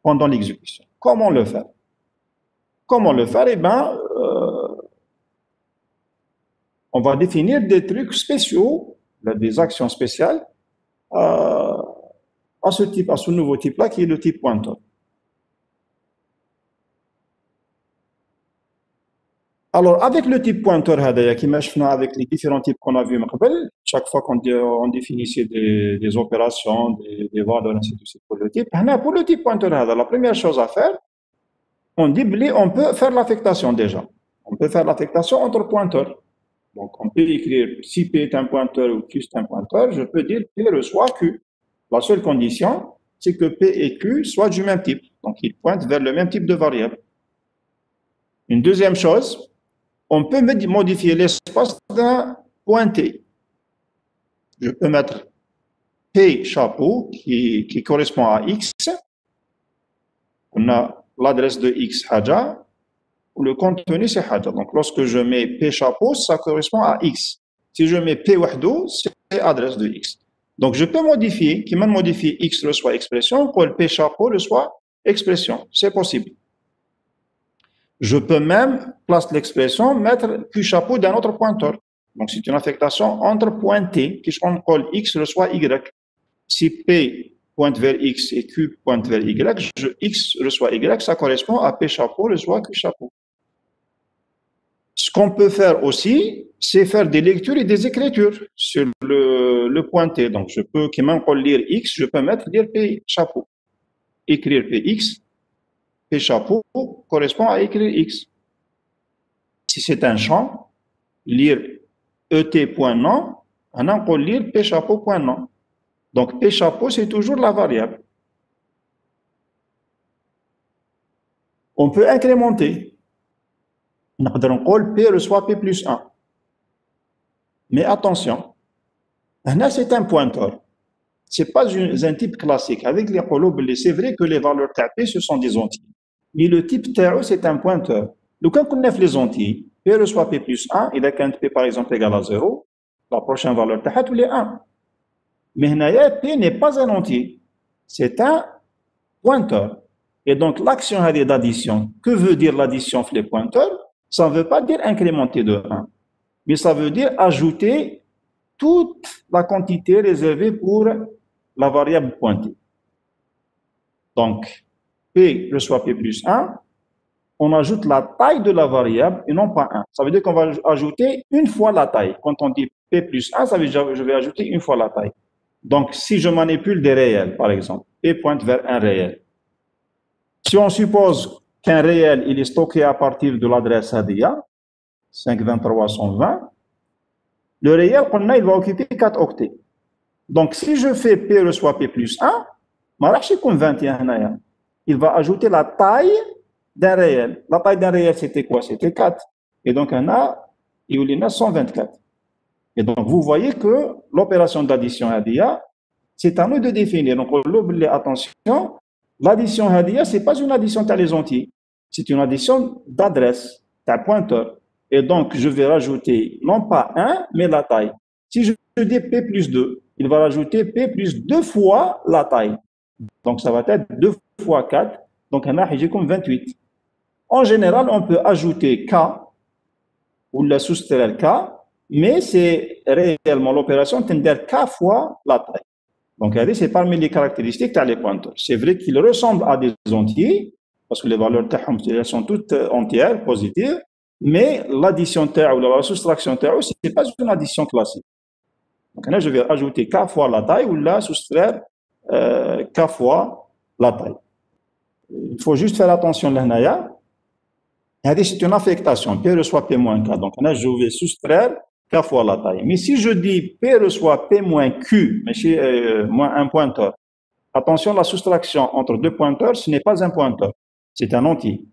pendant l'exécution. Comment le faire? Comment le faire? Eh bien, on va définir des trucs spéciaux, des actions spéciales à ce nouveau type-là qui est le type pointeur. Alors, avec le type pointeur, qui marche avec les différents types qu'on a vus, chaque fois qu'on définissait des opérations, des valeurs, ainsi de suite pour le type. Pour le type pointeur, la première chose à faire, on dit on peut faire l'affectation déjà. On peut faire l'affectation entre pointeurs. Donc, on peut écrire si P est un pointeur ou Q est un pointeur, je peux dire P reçoit Q. La seule condition, c'est que P et Q soient du même type. Donc, ils pointent vers le même type de variable. Une deuxième chose, on peut modifier l'espace d'un pointé. Je peux mettre P chapeau qui correspond à X. On a l'adresse de X haja, où le contenu c'est haja. Donc lorsque je mets P chapeau, ça correspond à X. Si je mets P wahdo, c'est l'adresse de X. Donc je peux modifier, qui m'a modifié X reçoit expression, pour P chapeau reçoit expression. C'est possible. Je peux même, place l'expression, mettre Q chapeau d'un autre pointeur. Donc c'est une affectation entre pointés, qui on colle X reçoit Y. Si P pointe vers X et Q pointe vers Y, X reçoit Y, ça correspond à P chapeau reçoit Q chapeau. Ce qu'on peut faire aussi, c'est faire des lectures et des écritures sur le pointé. Donc je peux, qui même lire X, je peux mettre lire P chapeau. Écrire PX, P chapeau correspond à écrire X. Si c'est un champ, lire ET.nom, on peut lire P chapeau.nom. Donc P chapeau, c'est toujours la variable. On peut incrémenter. On peut P reçoit P plus 1. Mais attention, là c'est un pointeur. Ce n'est pas un type classique. Avec les qoloub, c'est vrai que les valeurs P ce sont des entiers. Mais le type TAO, c'est un pointeur. Donc quand on a les entiers, P reçoit P plus 1, et là quand P par exemple égale à 0, la prochaine valeur T est 1. Mais P n'est pas un entier, c'est un pointeur. Et donc l'action d'addition, que veut dire l'addition les pointeurs? Ça ne veut pas dire incrémenter de 1, mais ça veut dire ajouter toute la quantité réservée pour la variable pointée. Donc, P reçoit P plus 1, on ajoute la taille de la variable et non pas 1. Ça veut dire qu'on va ajouter une fois la taille. Quand on dit P plus 1, ça veut dire que je vais ajouter une fois la taille. Donc, si je manipule des réels, par exemple, P pointe vers un réel. Si on suppose qu'un réel il est stocké à partir de l'adresse ADIA, 523.120, le réel qu'on a, il va occuper 4 octets. Donc, si je fais P reçoit P plus 1, comme 21, il va ajouter la taille d'un réel. La taille d'un réel, c'était quoi? C'était 4. Et donc, il y a 124. Et donc, vous voyez que l'opération d'addition ADIA, c'est à nous de définir. Donc, attention, l'addition ADIA, ce n'est pas une addition de les entiers. C'est une addition d'adresse, d'un pointeur. Et donc, je vais rajouter non pas 1, mais la taille. Si je dis P plus 2, il va rajouter P plus 2 fois la taille. Donc, ça va être 2 fois 4. Donc, on a comme 28. En général, on peut ajouter K ou la soustraire K, mais c'est réellement l'opération tendre K fois la taille. Donc, c'est parmi les caractéristiques des pointeurs. C'est vrai qu'ils ressemblent à des entiers, parce que les valeurs elles sont toutes entières, positives, mais l'addition ou la soustraction ce n'est pas une addition classique. Donc là, je vais ajouter k fois la taille ou la soustraire k fois la taille. Il faut juste faire attention là. C'est une affectation. P reçoit P moins K. Donc là, je vais soustraire K fois la taille. Mais si je dis P reçoit P moins Q, mais chez moins un pointeur, attention, la soustraction entre deux pointeurs, ce n'est pas un pointeur. C'est un entier.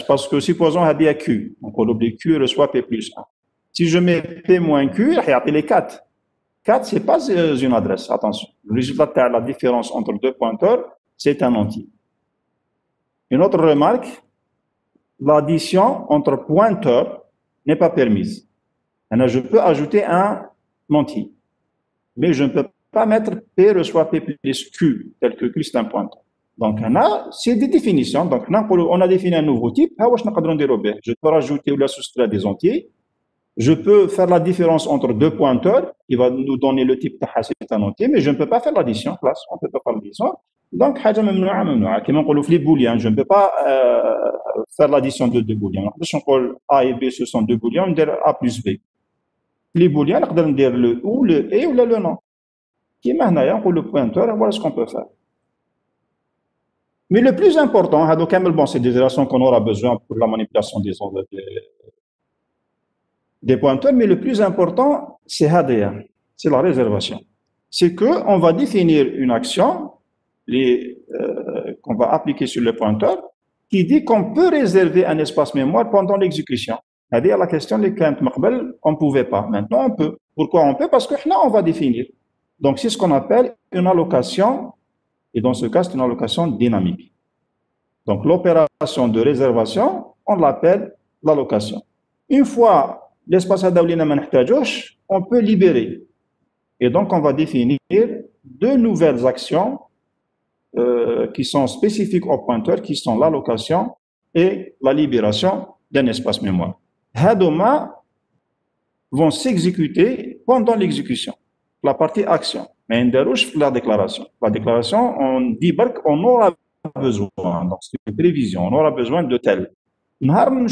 Parce que supposons qu'il y a Q. Donc on oublie Q reçoit P plus 1. Si je mets P moins Q, il y a les 4. 4, ce n'est pas une adresse. Attention. Le résultat de la différence entre deux pointeurs, c'est un entier. Une autre remarque, l'addition entre pointeurs n'est pas permise. Alors, je peux ajouter un entier, mais je ne peux pas mettre P reçoit P plus Q, tel que Q c'est un pointeur. Donc, c'est des définitions. Donc, on a défini un nouveau type. Je peux rajouter ou la soustraire des entiers. Je peux faire la différence entre deux pointeurs, qui va nous donner le type c'est un entier, mais je ne peux pas faire l'addition. On ne peut pas faire l'addition. Donc, je ne peux pas faire l'addition de deux booléens. A et B, ce sont deux booléens, on dit A plus B. Les booléens, on peut dire le ou, le et ou le non. Qui est maintenant pour le pointeur, voilà ce qu'on peut faire. Mais le plus important, c'est des relations qu'on aura besoin pour la manipulation des pointeurs, mais le plus important, c'est HDR, c'est la réservation. C'est qu'on va définir une action qu'on va appliquer sur le pointeur qui dit qu'on peut réserver un espace mémoire pendant l'exécution. C'est-à-dire la question de on ne pouvait pas. Maintenant, on peut. Pourquoi on peut? Parce que là, on va définir. Donc, c'est ce qu'on appelle une allocation, et dans ce cas, c'est une allocation dynamique. Donc, l'opération de réservation, on l'appelle l'allocation. Une fois l'espace on peut libérer. Et donc, on va définir deux nouvelles actions qui sont spécifiques au pointeur, qui sont l'allocation et la libération d'un espace mémoire. Hadoma vont s'exécuter pendant l'exécution, la partie action. Mais la déclaration. La déclaration, on dit qu'on aura besoin, donc c'est une prévision, on aura besoin de tel. Maintenant,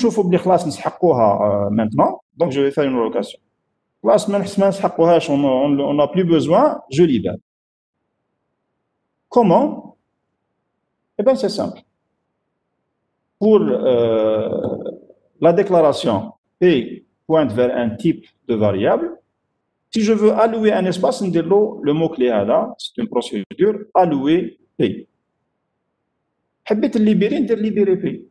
donc je vais faire une allocation. On n'a plus besoin, je libère. Comment? Eh bien, c'est simple. Pour la déclaration P pointe vers un type de variable, si je veux allouer un espace, le mot-clé là, c'est une procédure, allouer P. حبيت libérer, libérer P.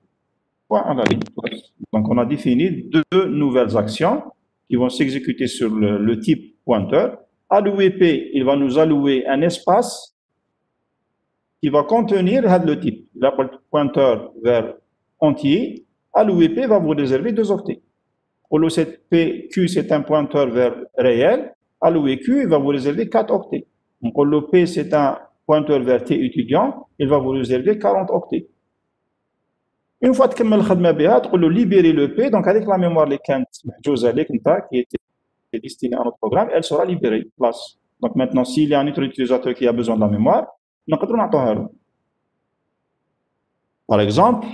Donc, on a défini deux nouvelles actions qui vont s'exécuter sur le type pointeur. Allouer P, il va nous allouer un espace qui va contenir le type. Le pointeur vers entier, allouer P va vous réserver deux octets. Au lieu de P, Q, c'est un pointeur vers réel, allouer Q, il va vous réserver 4 octets. Donc, au lieu P, c'est un pointeur vers T étudiant, il va vous réserver 40 octets. Une fois que vous avez libérer le P, donc avec la mémoire qui était destinée à notre programme, elle sera libérée. Donc maintenant, s'il y a un autre utilisateur qui a besoin de la mémoire, nous pouvons l'entendre. Par exemple,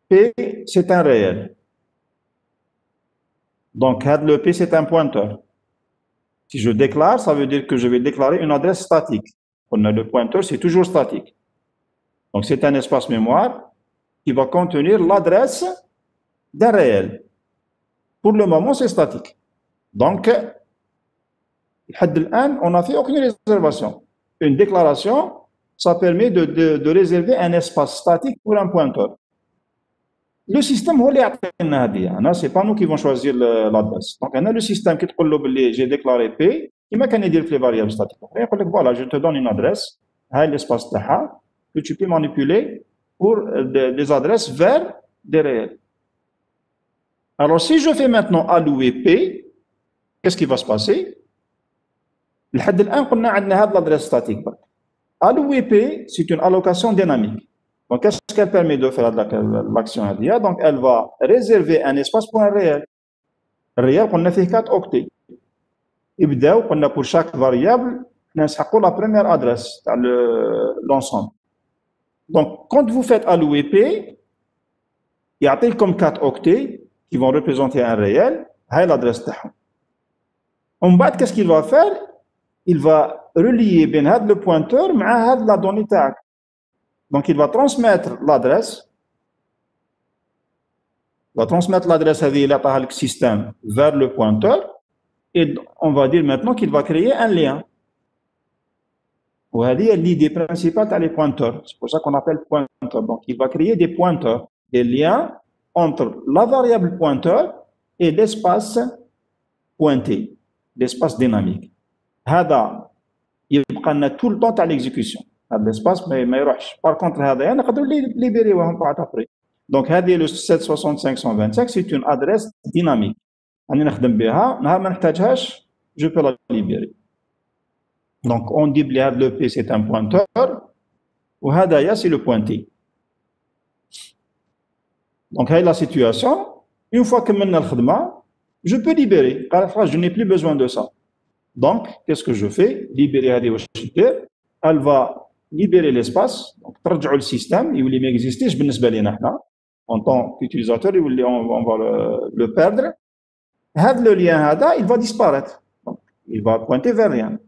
P, c'est un réel. Donc, le P, c'est un pointeur. Si je déclare, ça veut dire que je vais déclarer une adresse statique. Le pointeur, c'est toujours statique. Donc, c'est un espace mémoire qui va contenir l'adresse d'un réel. Pour le moment, c'est statique. Donc, on n'a fait aucune réservation. Une déclaration, ça permet de réserver un espace statique pour un pointeur. Le système, ce n'est pas nous qui vont choisir l'adresse. Donc, on a le système qui te dit j'ai déclaré P, il m'a qu'à dire les variables statiques. Voilà, je te donne une adresse, l'espace que tu peux manipuler pour des adresses vers des réels. Alors, si je fais maintenant allouer P, qu'est-ce qui va se passer? On a l'adresse statique. Allouer P, c'est une allocation dynamique. Donc, qu'est-ce qu'elle permet de faire l'action ADIA? Donc, elle va réserver un espace pour un réel. Réel, on a fait 4 octets. Et on a pour chaque variable, on a la première adresse dans l'ensemble. Donc, quand vous faites allouer P, يعطيكم 4 octets qui vont représenter un réel. هاي l'adresse تاعهم. ومن بعد qu'est-ce qu'il va faire? Il va relier بين هذا le pointeur مع هذا la donnée تاعك. Donc il va transmettre l'adresse. Il va transmettre l'adresse هذه اللي عطاها لك système vers le pointeur. Et on va dire maintenant qu'il va créer un lien. وهذه l'idée principale تاع les pointeurs. C'est pour ça qu'on appelle pointeur. Donc il va créer des pointeurs, des liens entre la variable pointeur et l'espace pointé, l'espace dynamique. هذا يبقى لنا tout le temps تاع l'exécution. هذا l'espace ما يروحش. Par contre هذا نقدروا libérer بعد après. Donc هذه le 765.125 c'est une adresse dynamique. راني نخدم بها نهار ما نحتاجهاش je peux la libérer. Donc on dit que le P c'est un pointeur ou هذايا c'est le pointé. Donc هاي la situation. Une fois que كملنا الخدمة je peux libérer. Je n'ai plus besoin de ça. Donc qu'est-ce que je fais? Libérer هذه واش دير؟ Elle va libérer l'espace. Donc ترجعوا le système يولي ما existيش بالنسبة لنا حنا en tant qu'utilisateur يولي on va le perdre. هذا le lien هذا il va disparaître. Donc il va pointer vers rien.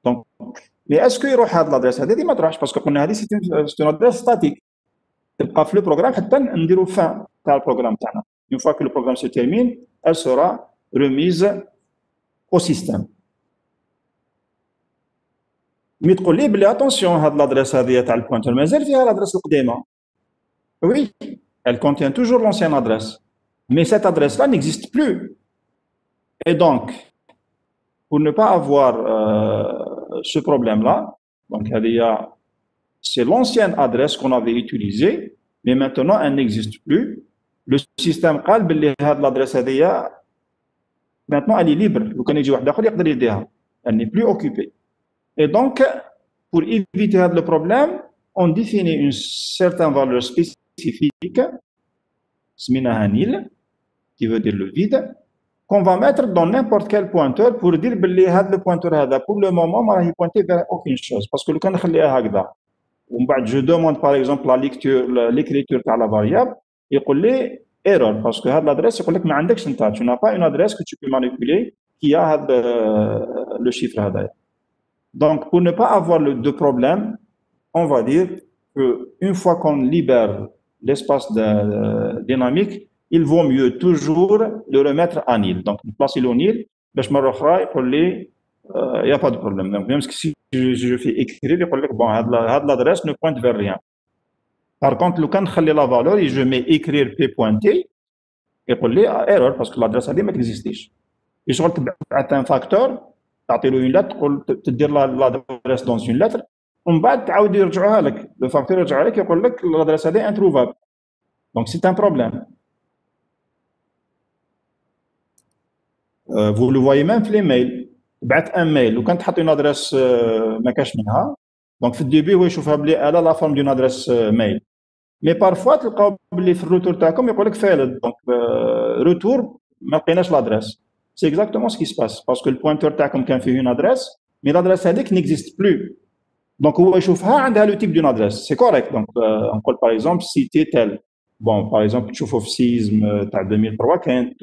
Donc, mais est-ce qu'il y aura l'adresse هذه ما تروحش parce que قلنا هذه c'est une adresse statique. تبقى في le programme حتى نديروا fin تاع البروغرام تاعنا. Une fois que le programme se termine, elle sera remise au système. Mais تقول لي بلي attention هاد l'adresse هذه تاع البوينتر مازال فيها l'adresse القديمة. Oui, elle contient toujours l'ancienne adresse. Mais cette adresse-là n'existe plus. Et donc, pour ne pas avoir ce problème-là, donc c'est l'ancienne adresse qu'on avait utilisée, mais maintenant elle n'existe plus. Le système قال باللي هاد l'adresse هذه maintenant elle est libre. لو كان يجي واحد آخر يقدر يديها. Elle n'est plus occupée. Et donc, pour éviter le problème, on définit une certaine valeur spécifique, سميناها nil, qui veut dire le vide, qu'on va mettre dans n'importe quel pointeur pour dire que le pointeur pour le moment il pointer vers aucune chose parce que le cas نخليها هكذا ومن بعد je demande par exemple la lecture l'écriture تاع la variable يقول لي error parce que هاد l'adresse يقول لك ما عندكش انت tu n'as pas une adresse que tu peux manipuler qui a هاد le chiffre هذايا. Donc pour ne pas avoir de problème on va dire que une fois qu'on libère l'espace dynamique il vaut mieux toujours le remettre à nil. Donc, placer le nil, il n'y a pas de problème. Donc, même si je fais écrire, il dit bon, l'adresse ne pointe vers rien. Par contre, le quand je la valeur et je mets écrire P pointé, il dit erreur parce que l'adresse n'existe pas. Et je vais un facteur, tu une lettre, tu dire l'adresse dans une lettre, on va le facteur il dit l'adresse est introuvable. Donc, c'est un problème. Vous le voyez même les mails. بعت un mail وكان تحط une adresse ما كاش منها donc في الديبي هو يشوفها بلي على لا فورم دون adresse mail mais parfois تلقاو بلي في الروتور تاعكم يقول لك failed donc retour ما لقيناش l'adresse. C'est exactement ce qui se passe parce que le pointeur تاعكم كان فيه une adresse mais l'adresse هذيك n'existe plus donc هو يشوفها عندها le type d'une adresse. C'est correct. Donc on peut par exemple citer tel bon par exemple تشوفوا في سيزم تاع 2003 كان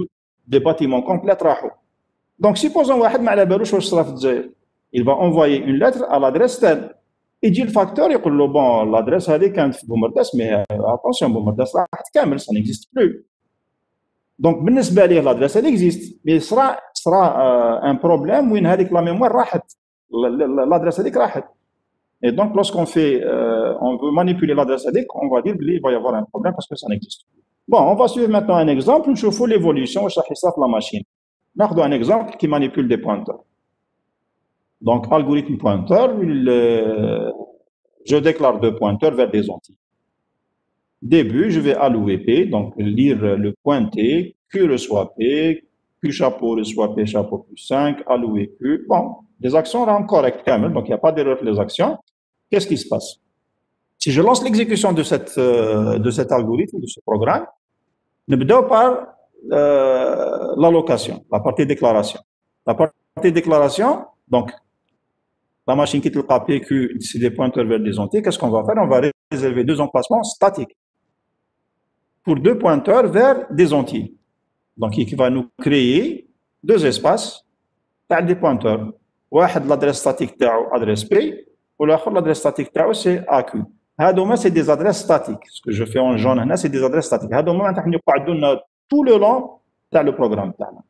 des bâtiments complets راحوا. Donc, supposons واحد ما على بالوش واش صرا في الجزائر. Il va envoyer une lettre à l'adresse telle. يجي الفاكتور يقول له bon l'adresse هذه كانت في بومرداس mais attention بومرداس راحت كامل ça n'existe plus. Donc بالنسبة ليه l'adresse elle existe mais sera un problème وين هذيك la mémoire راحت l'adresse هذيك راحت. Et donc lorsqu'on fait on veut manipuler l'adresse هذيك on va dire qu'il va y avoir un problème parce que ça n'existe plus. Bon, on va suivre maintenant un exemple où je fais l'évolution واش راح يصرا في la machine. ناخذ un exemple qui manipule des pointeurs. Donc, algorithme pointeur, je déclare deux pointeurs vers des entiers. Début, je vais allouer P, donc lire le pointé, Q reçoit P, Q chapeau reçoit P chapeau plus 5, allouer Q. Bon, les actions sont correctes quand même, donc il n'y a pas d'erreur pour les actions. Qu'est-ce qui se passe? Si je lance l'exécution de cet algorithme, de ce programme, نبداو par l'allocation, la partie déclaration. La partie déclaration, donc, la machine qui le PQ, c'est des pointeurs vers des entiers. Qu'est-ce qu'on va faire? On va réserver deux emplacements statiques. pour deux pointeurs vers des entiers. Donc, il va nous créer deux espaces par des pointeurs. واحد l'adresse statique تاعو adresse P والآخر l'adresse statique تاعو c'est AQ. هادوما c'est des adresses statiques. Ce que je fais en jaune هنا c'est des adresses statiques. هادوما معناتها يقعدوا لنا tout le long تاع le programme تاعنا.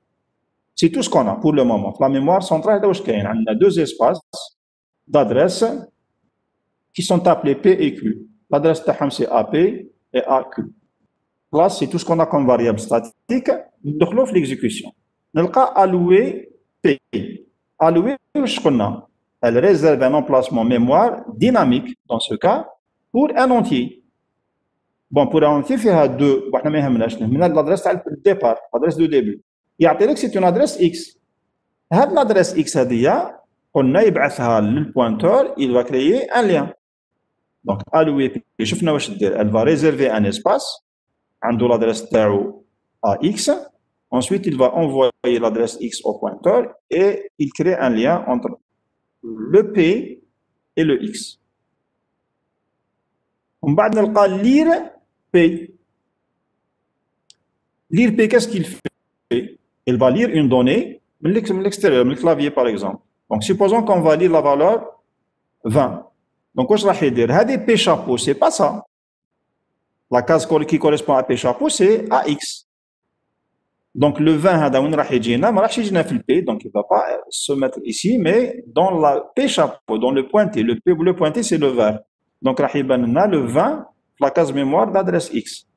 C'est tout ce qu'on a pour le moment. La mémoire centrale هذا واش كاين عندنا deux espaces d'adresses qui sont appelés P et Q. L'adresse تاعهم c'est AP et AQ. Là, c'est tout ce qu'on a comme variable statique. ندخلوا في l'exécution. نلقى alloué P. Alloué, elle réserve un emplacement mémoire dynamique, dans ce cas, pour un entier. Bon, pour un entier, il y a deux. L'adresse de départ, l'adresse de début. Il y a c'est une adresse X. L'adresse X, on a le pointeur, il va créer un lien. Donc, alloué P. Elle va réserver un espace, l'adresse à X. Ensuite, il va envoyer l'adresse X au pointeur et il crée un lien entre le P et le X. On va lire P. Lire P, qu'est-ce qu'il fait? Il va lire une donnée de l'extérieur, le clavier par exemple. Donc, supposons qu'on va lire la valeur 20. Donc, qu'est-ce que je vais dire? P chapeau, c'est pas ça. La case qui correspond à P chapeau, c'est AX. Donc le 20 donc il ne va pas se mettre ici, mais dans la P chapeau, dans le pointé. Le pointé, c'est le vert. Donc le 20, la case mémoire d'adresse X.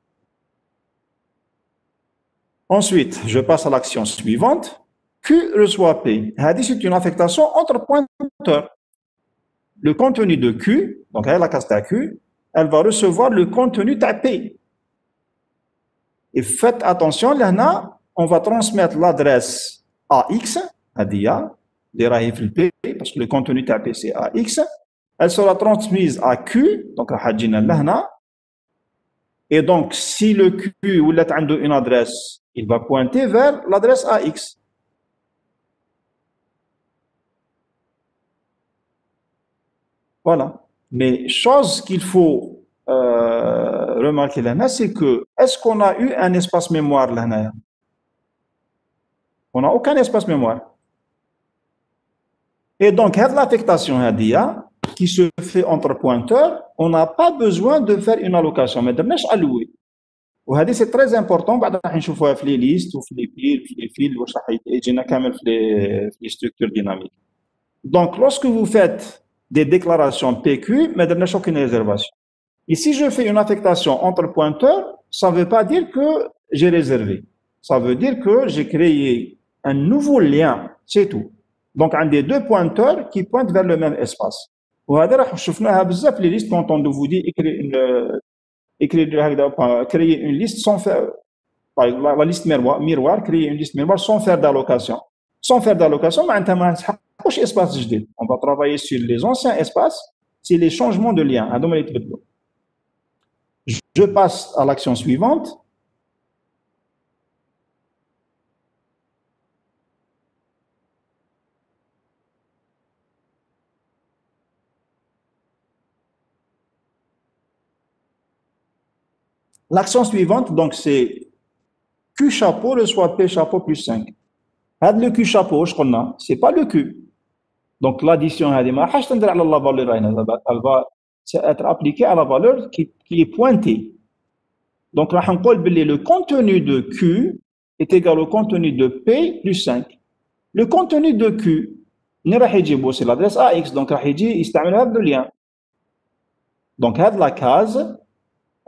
Ensuite, je passe à l'action suivante. Q reçoit P. C'est une affectation entre pointeurs. Le contenu de Q, donc la case de Q, elle va recevoir le contenu de P. Et faites attention, là, on va transmettre l'adresse AX, ADIA, P, parce que le contenu tapé c'est AX. Elle sera transmise à Q, donc à là. Et donc, si le Q ou une adresse, il va pointer vers l'adresse AX. Voilà. Mais chose qu'il faut remarquer là, c'est que est-ce qu'on a eu un espace mémoire là? On n'a aucun espace mémoire. Et donc, l'affectation qui se fait entre pointeurs, on n'a pas besoin de faire une allocation, mais de ne allouer. Et c'est très important, بعد راح نشوفوها في les listes ou les piles, les fils, واش راح يجينا كامل في les structures dynamiques. Donc, lorsque vous faites des déclarations PQ, mais de ne aucune réservation. Et si je fais une affectation entre pointeurs, ça ne veut pas dire que j'ai réservé. Ça veut dire que j'ai créé un nouveau lien, c'est tout. Donc, on a des deux pointeurs qui pointent vers le même espace. وهذا راح شفناها بزاف les listes quand on vous dit créer une liste sans faire la liste miroir, créer une liste miroir sans faire d'allocation. Sans faire d'allocation, معناتها ما نسحقوش espace جديد. On va travailler sur les anciens espaces, c'est les changements de lien. هذوما اللي يتبدلوا. Je passe à l'action suivante. L'action suivante, donc, c'est Q chapeau reçoit P chapeau plus 5. Le Q chapeau, c'est pas le Q. Donc, l'addition, elle va être appliquée à la valeur qui est pointée. Donc, le contenu de Q est égal au contenu de P plus 5. Le contenu de Q, c'est l'adresse AX. Donc, il s'amène le lien. Donc, la case,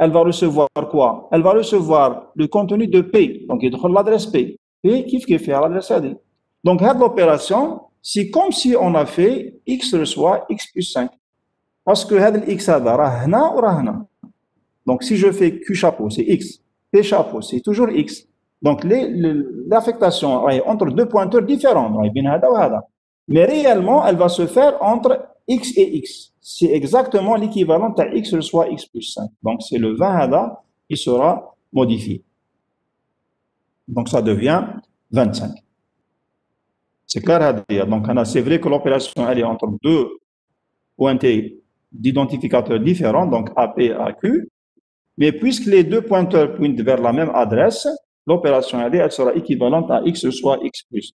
elle va recevoir quoi? Elle va recevoir le contenu de P. Donc, il y l'adresse P. P qui fait l'adresse AD. Donc, l'opération, c'est comme si on a fait X reçoit X plus 5. Parce que X a rahna ou rahna. Donc, si je fais Q chapeau, c'est X. P chapeau, c'est toujours X. Donc, l'affectation entre deux pointeurs différents. Mais réellement, elle va se faire entre X et X. C'est exactement l'équivalent à X reçoit X plus 5. Donc, c'est le 20 qui sera modifié. Donc, ça devient 25. C'est clair? Donc, c'est vrai que l'opération, elle est entre deux pointés d'identificateurs différents, donc AP et AQ. Mais puisque les deux pointeurs pointent vers la même adresse, l'opération AD, elle sera équivalente à x soit x plus.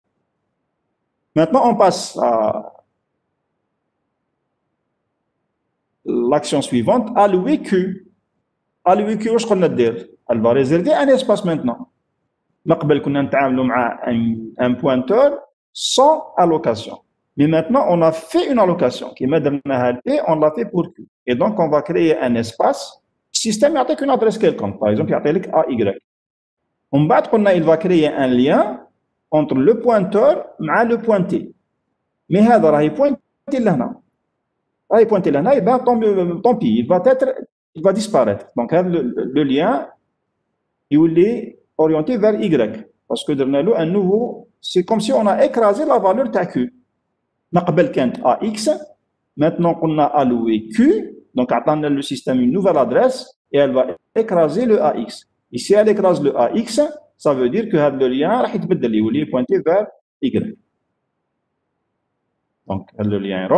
Maintenant, on passe à l'action suivante, allouer Q. Allouer Q, واش قلنا دير؟ Elle va réserver un espace maintenant. قبل كنا نتعاملوا مع un pointeur sans allocation. Mais maintenant, on a fait une allocation. كيما درناها P, on l'a fait pour Q. Et donc, on va créer un espace. Le système يعطيك une adresse quelconque. Par exemple, يعطيك AY. On بعد قلنا il va créer un lien entre le pointeur مع le pointé. Mais هذا راهي pointé لهنا. راهي pointé لهنا, et ben tant pis, il va disparaître. Donc, le lien, il est orienté vers Y. Parce que درنا un nouveau, c'est comme si on a écrasé la valeur de Q. قبل كانت AX, maintenant qu'on a alloué Q, donc attendre le système une nouvelle adresse, et elle va écraser le AX. Et si elle écrase le AX, ça veut dire que le lien est pointé vers Y. Donc le lien est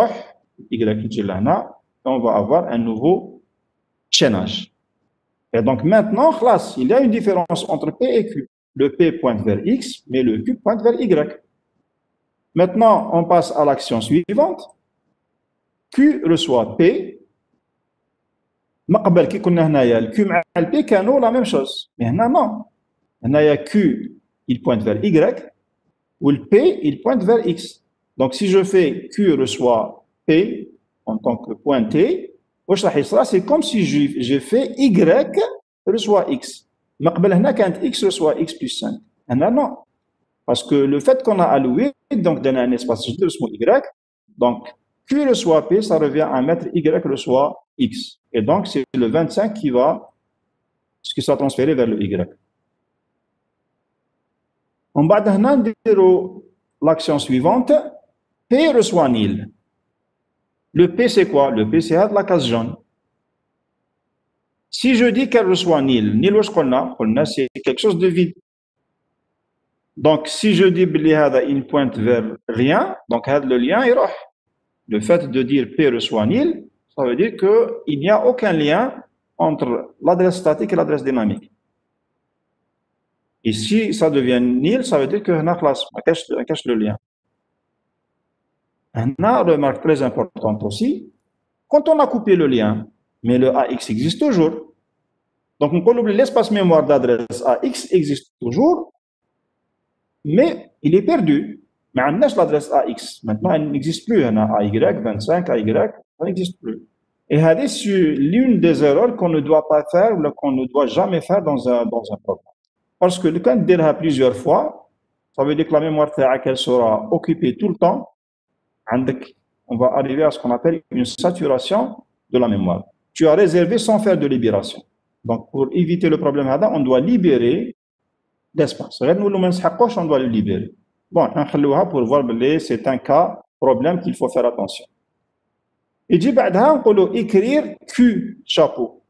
Y qui est là, on va avoir un nouveau chaînage. Et donc maintenant, il y a une différence entre P et Q. Le P pointe vers X, mais le Q pointe vers Y. Maintenant, on passe à l'action suivante. Q reçoit P. قبل كي كنا هنايا le Q مع le P كانوا la même chose. Mais هنا non. هنايا Q, il pointe vers Y, ou le P, il pointe vers X. Donc si je fais Q reçoit P en tant que pointé, c'est comme si j'ai fait Y reçoit X. قبل هنا كانت X reçoit X plus 5. هنا non. Parce que le fait qu'on a alloué, donc donné un espace de Y, donc Q reçoit P, ça revient à mettre Y reçoit X. Et donc c'est le 25 qui sera transféré vers le Y. On va dire l'action suivante, P reçoit nil. Le P c'est quoi? Le P c'est la case jaune. Si je dis qu'elle reçoit nil, nil c'est quelque chose de vide. Donc si je dis qu'il pointe vers rien, donc le lien est roh. Le fait de dire P reçoit nil, ça veut dire qu'il n'y a aucun lien entre l'adresse statique et l'adresse dynamique. Et si ça devient nil, ça veut dire que on cache le lien. Une remarque très importante aussi, quand on a coupé le lien, mais le AX existe toujours. Donc, on peut oublier l'espace mémoire d'adresse AX existe toujours, mais il est perdu. Mais on a l'adresse AX. Maintenant, elle n'existe plus. On a AY, 25, AY, ça n'existe plus. Et c'est l'une des erreurs qu'on ne doit pas faire ou qu'on ne doit jamais faire dans un programme. Parce que quand on dira plusieurs fois, ça veut dire que la mémoire elle sera occupée tout le temps. On va arriver à ce qu'on appelle une saturation de la mémoire. Tu as réservé sans faire de libération. Donc, pour éviter le problème, on doit libérer l'espace. On doit le libérer. Bon, pour voir que c'est un cas, problème qu'il faut faire attention. Et puis, on peut écrire Q chapeau.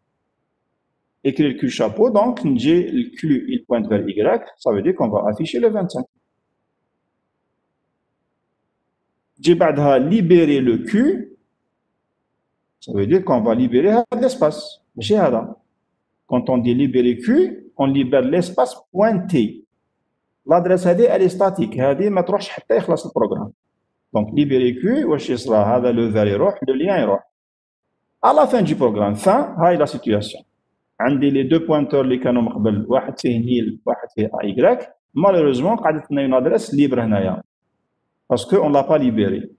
Écrire Q chapeau, donc, le Q, il pointe vers Y, ça veut dire qu'on va afficher le 25. J'ai libérer le Q, ça veut dire qu'on va libérer l'espace. Quand on dit libérer Q, on libère l'espace pointé. L'adresse elle est statique. ما تروحش حتى يخلص البروغرام. Donc libérer Q, واش يصرى هذا le vers يروح, le lien يروح. À la fin du programme, هاي la situation. عندي les deux pointeurs اللي كانوا من قبل, واحد فيه نيل, واحد فيه AY. Malheureusement, قعدت لنا une adresse libre هنايا. Parce qu'on ne l'a pas libéré.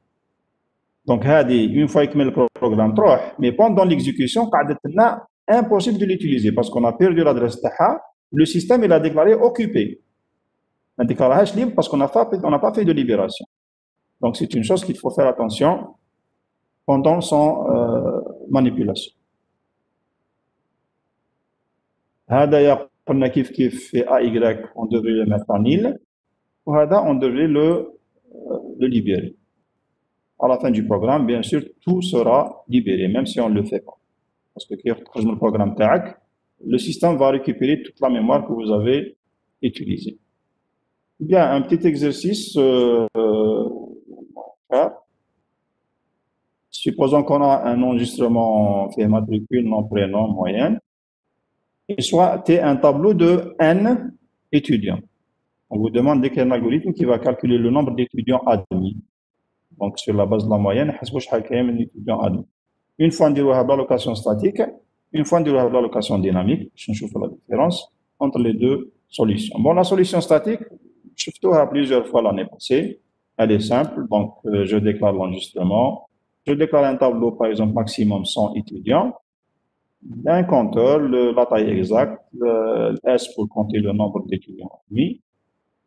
Donc, une fois que le programme تروح, mais pendant l'exécution, c'est impossible de l'utiliser parce qu'on a perdu l'adresse TAHA. Le système il a déclaré occupé. On a déclaré libre parce qu'on n'a pas fait de libération. Donc, c'est une chose qu'il faut faire attention pendant son manipulation. هذا قلنا كيف في AY, on devrait le mettre en nil. وهذا, on devrait le libérer. À la fin du programme, bien sûr, tout sera libéré, même si on ne le fait pas. Parce que quand le programme TAC, le système va récupérer toute la mémoire que vous avez utilisée. Bien, un petit exercice. Supposons qu'on a un enregistrement fait matricule, nom, prénom, moyenne. et soit tu un tableau de N étudiants. On vous demande d'écrire un algorithme qui va calculer le nombre d'étudiants admis. Donc, sur la base de la moyenne, étudiants admis. Une fois on dit l'allocation statique, une fois on dit l'allocation dynamique, je ne vois pas la différence entre les deux solutions. Bon, la solution statique, je l'ai plusieurs fois l'année passée. Elle est simple, donc je déclare l'enregistrement. Je déclare un tableau, par exemple, maximum 100 étudiants. Un compteur, la taille exacte, le S pour compter le nombre d'étudiants admis.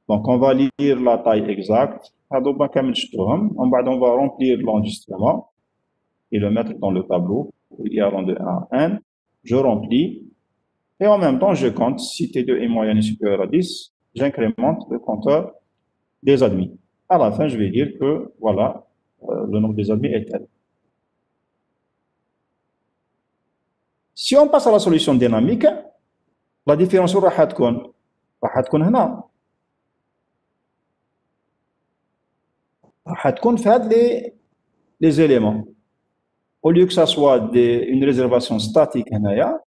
Donc, on va lire la taille exacte. On va remplir l'enregistrement et le mettre dans le tableau. Il y a de 1 à n. Je remplis. Et en même temps, je compte. Si T2 est moyenne et supérieur à 10, j'incrémente le compteur des admis. À la fin, je vais dire que, voilà, le nombre des admis est tel. Si on passe à la solution dynamique, la différence راح تكون هنا. راح تكون في هاد les éléments. Au lieu que ça soit une réservation statique هنايا,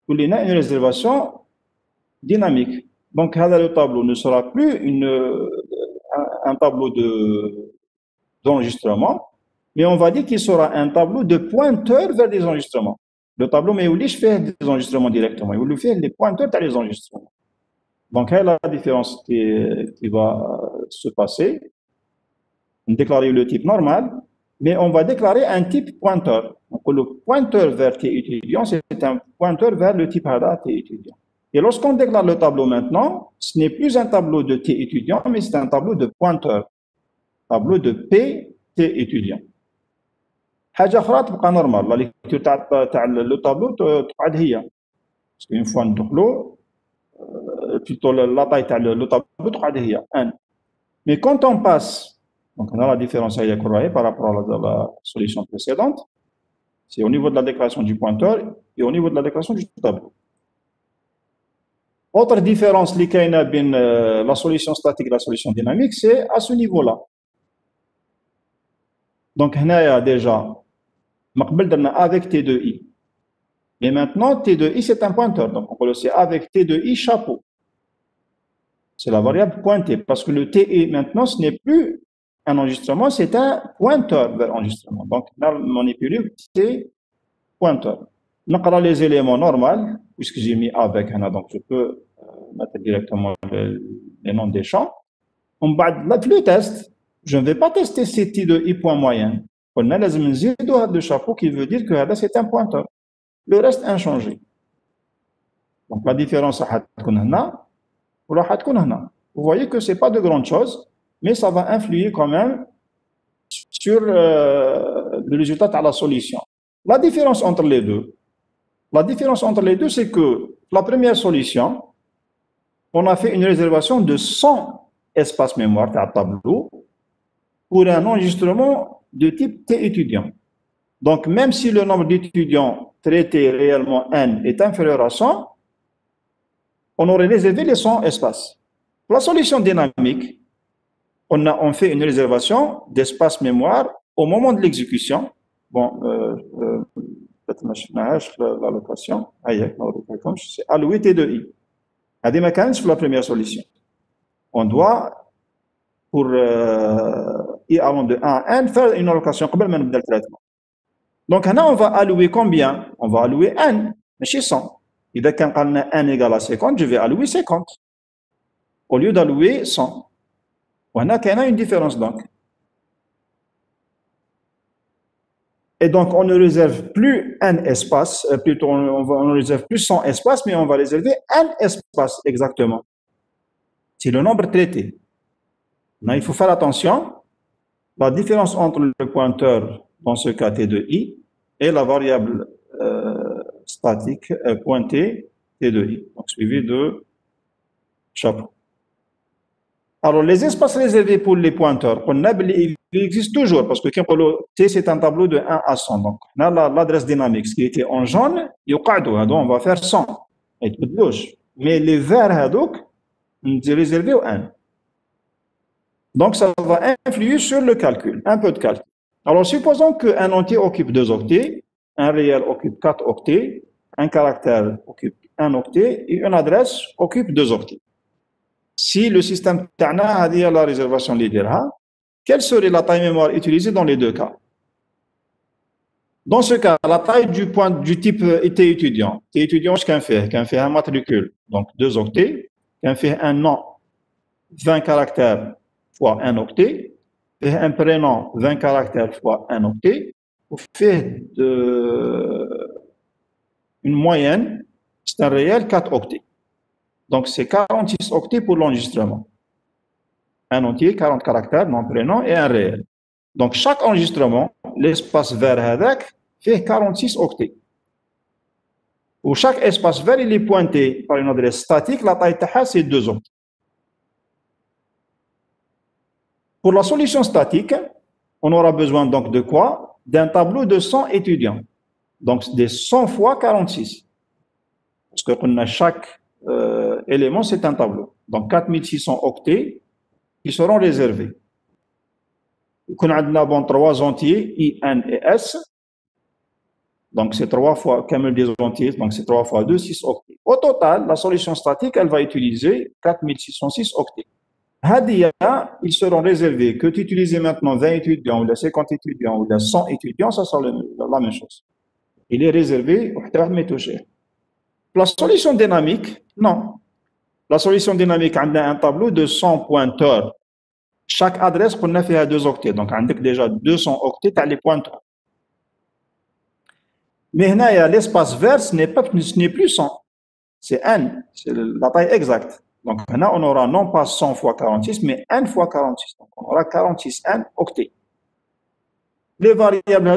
une réservation dynamique. Donc, le tableau ne sera plus un tableau d'enregistrement, mais on va dire qu'il sera un tableau de pointeurs vers des enregistrements. Le tableau, mais il fait des enregistrements directement. Il fait les pointeurs vers les enregistrements. Donc, la différence qui va se passer. On déclare le type normal, mais on va déclarer un type pointeur. Donc, le pointeur vers T étudiant, c'est un pointeur vers le type T étudiant. Et lorsqu'on déclare le tableau maintenant, ce n'est plus un tableau de T étudiant, mais c'est un tableau de pointeur. Tableau de P T étudiant. حاجة أخرى تبقى نورمال لا ليكتور تاع لو طابلو تقعد هي باسكو اون فوا ندخلو بلوتو لا طاي تاع لو طابلو تقعد هي ان مي كونت اون باس دونك هنا لا ديفيرونس هي كراهي par rapport à la solution précédente c'est au niveau de la déclaration du pointeur et au niveau de la déclaration du tableau. Autre différence اللي كاينه بين la solution statique et la solution dynamique c'est à ce niveau là. Donc هنايا déjà avec T2i. Mais maintenant, T2i, c'est un pointeur. Donc, on peut le dire avec T2i chapeau. C'est la variable pointée. Parce que le TE, maintenant, ce n'est plus un enregistrement, c'est un pointeur vers enregistrement. Donc, dans le manipulé, c'est pointeur. On a les éléments normaux, puisque j'ai mis avec, donc je peux mettre directement les noms des champs. Le test, je ne vais pas tester ces T2i point moyen. On a le chapeau qui veut dire que c'est un pointeur. Le reste inchangé. Donc la différence vous voyez que ce n'est pas de grande chose, mais ça va influer quand même sur le résultat de la solution. La différence entre les deux, c'est que la première solution, on a fait une réservation de 100 espaces mémoire à tableau pour un enregistrement de type T étudiant. Donc, même si le nombre d'étudiants traités réellement N est inférieur à 100, on aurait réservé les 100 espaces. Pour la solution dynamique, on fait une réservation d'espace mémoire au moment de l'exécution. Bon, peut-être l'allocation, c'est alloué T2i. À des mécanismes pour la première solution. On doit, pour I allant de 1 à N, faire une allocation comme le traitement. Donc, là, on va allouer combien? On va allouer N, mais chez 100. Et dès qu'on a N égale à 50, je vais allouer 50. Au lieu d'allouer 100. On a une différence donc. Et donc, on ne réserve plus N espace, plutôt on ne réserve plus 100 espaces, mais on va réserver N espace exactement. C'est le nombre traité. Là, il faut faire attention. La différence entre le pointeur, dans ce cas T2i, et la variable statique pointée T2i, donc suivi de chapeau. Alors, les espaces réservés pour les pointeurs, il existe toujours, parce que T, c'est un tableau de 1 à 100. Donc, on a l'adresse dynamique, ce qui était en jaune, donc on va faire 100. Mais les verts, c'est réservé au 1. Donc, ça va influer sur le calcul, un peu de calcul. Alors, supposons qu'un entier occupe 2 octets, un réel occupe 4 octets, un caractère occupe un octet et une adresse occupe 2 octets. Si le système تاعنا هذه هي la réservation اللي يديرها, quelle serait la taille mémoire utilisée dans les deux cas? Dans ce cas, la taille du type T étudiant. T étudiant, qu'un fait un matricule, donc 2 octets, qu'un fait un nom, 20 caractères fois un octet, fait un prénom, 20 caractères fois un octet, ou fait une moyenne, c'est un réel 4 octets. Donc c'est 46 octets pour l'enregistrement. Un entier, 40 caractères, nom, prénom et un réel. Donc chaque enregistrement, l'espace vert هذاك fait 46 octets. Où chaque espace vert il est pointé par une adresse statique, la taille تاعها c'est 2 octets. Pour la solution statique, on aura besoin donc de quoi? D'un tableau de 100 étudiants. Donc des 100 fois 46. Parce que chaque élément c'est un tableau. Donc 4600 octets qui seront réservés. On a bon 3 entiers, I, N et S. Donc c'est 3 fois camel des entiers, donc c'est 3 fois 2, 6 octets. Au total, la solution statique, elle va utiliser 4606 octets. Hadia, ils seront réservés. Que tu utilises maintenant 20 étudiants, ou 50 étudiants, ou 100 étudiants, ça sera la même chose. Il est réservé au métauché. La solution dynamique, non. La solution dynamique, on a un tableau de 100 pointeurs. Chaque adresse, on a fait 2 octets. Donc, on a déjà 200 octets à les pointeurs. Mais l'espace vert, ce n'est plus 100. C'est n, c'est la taille exacte. Donc, maintenant, on aura non pas 100 fois 46, mais n fois 46. Donc, on aura 46 n octets. Les variables,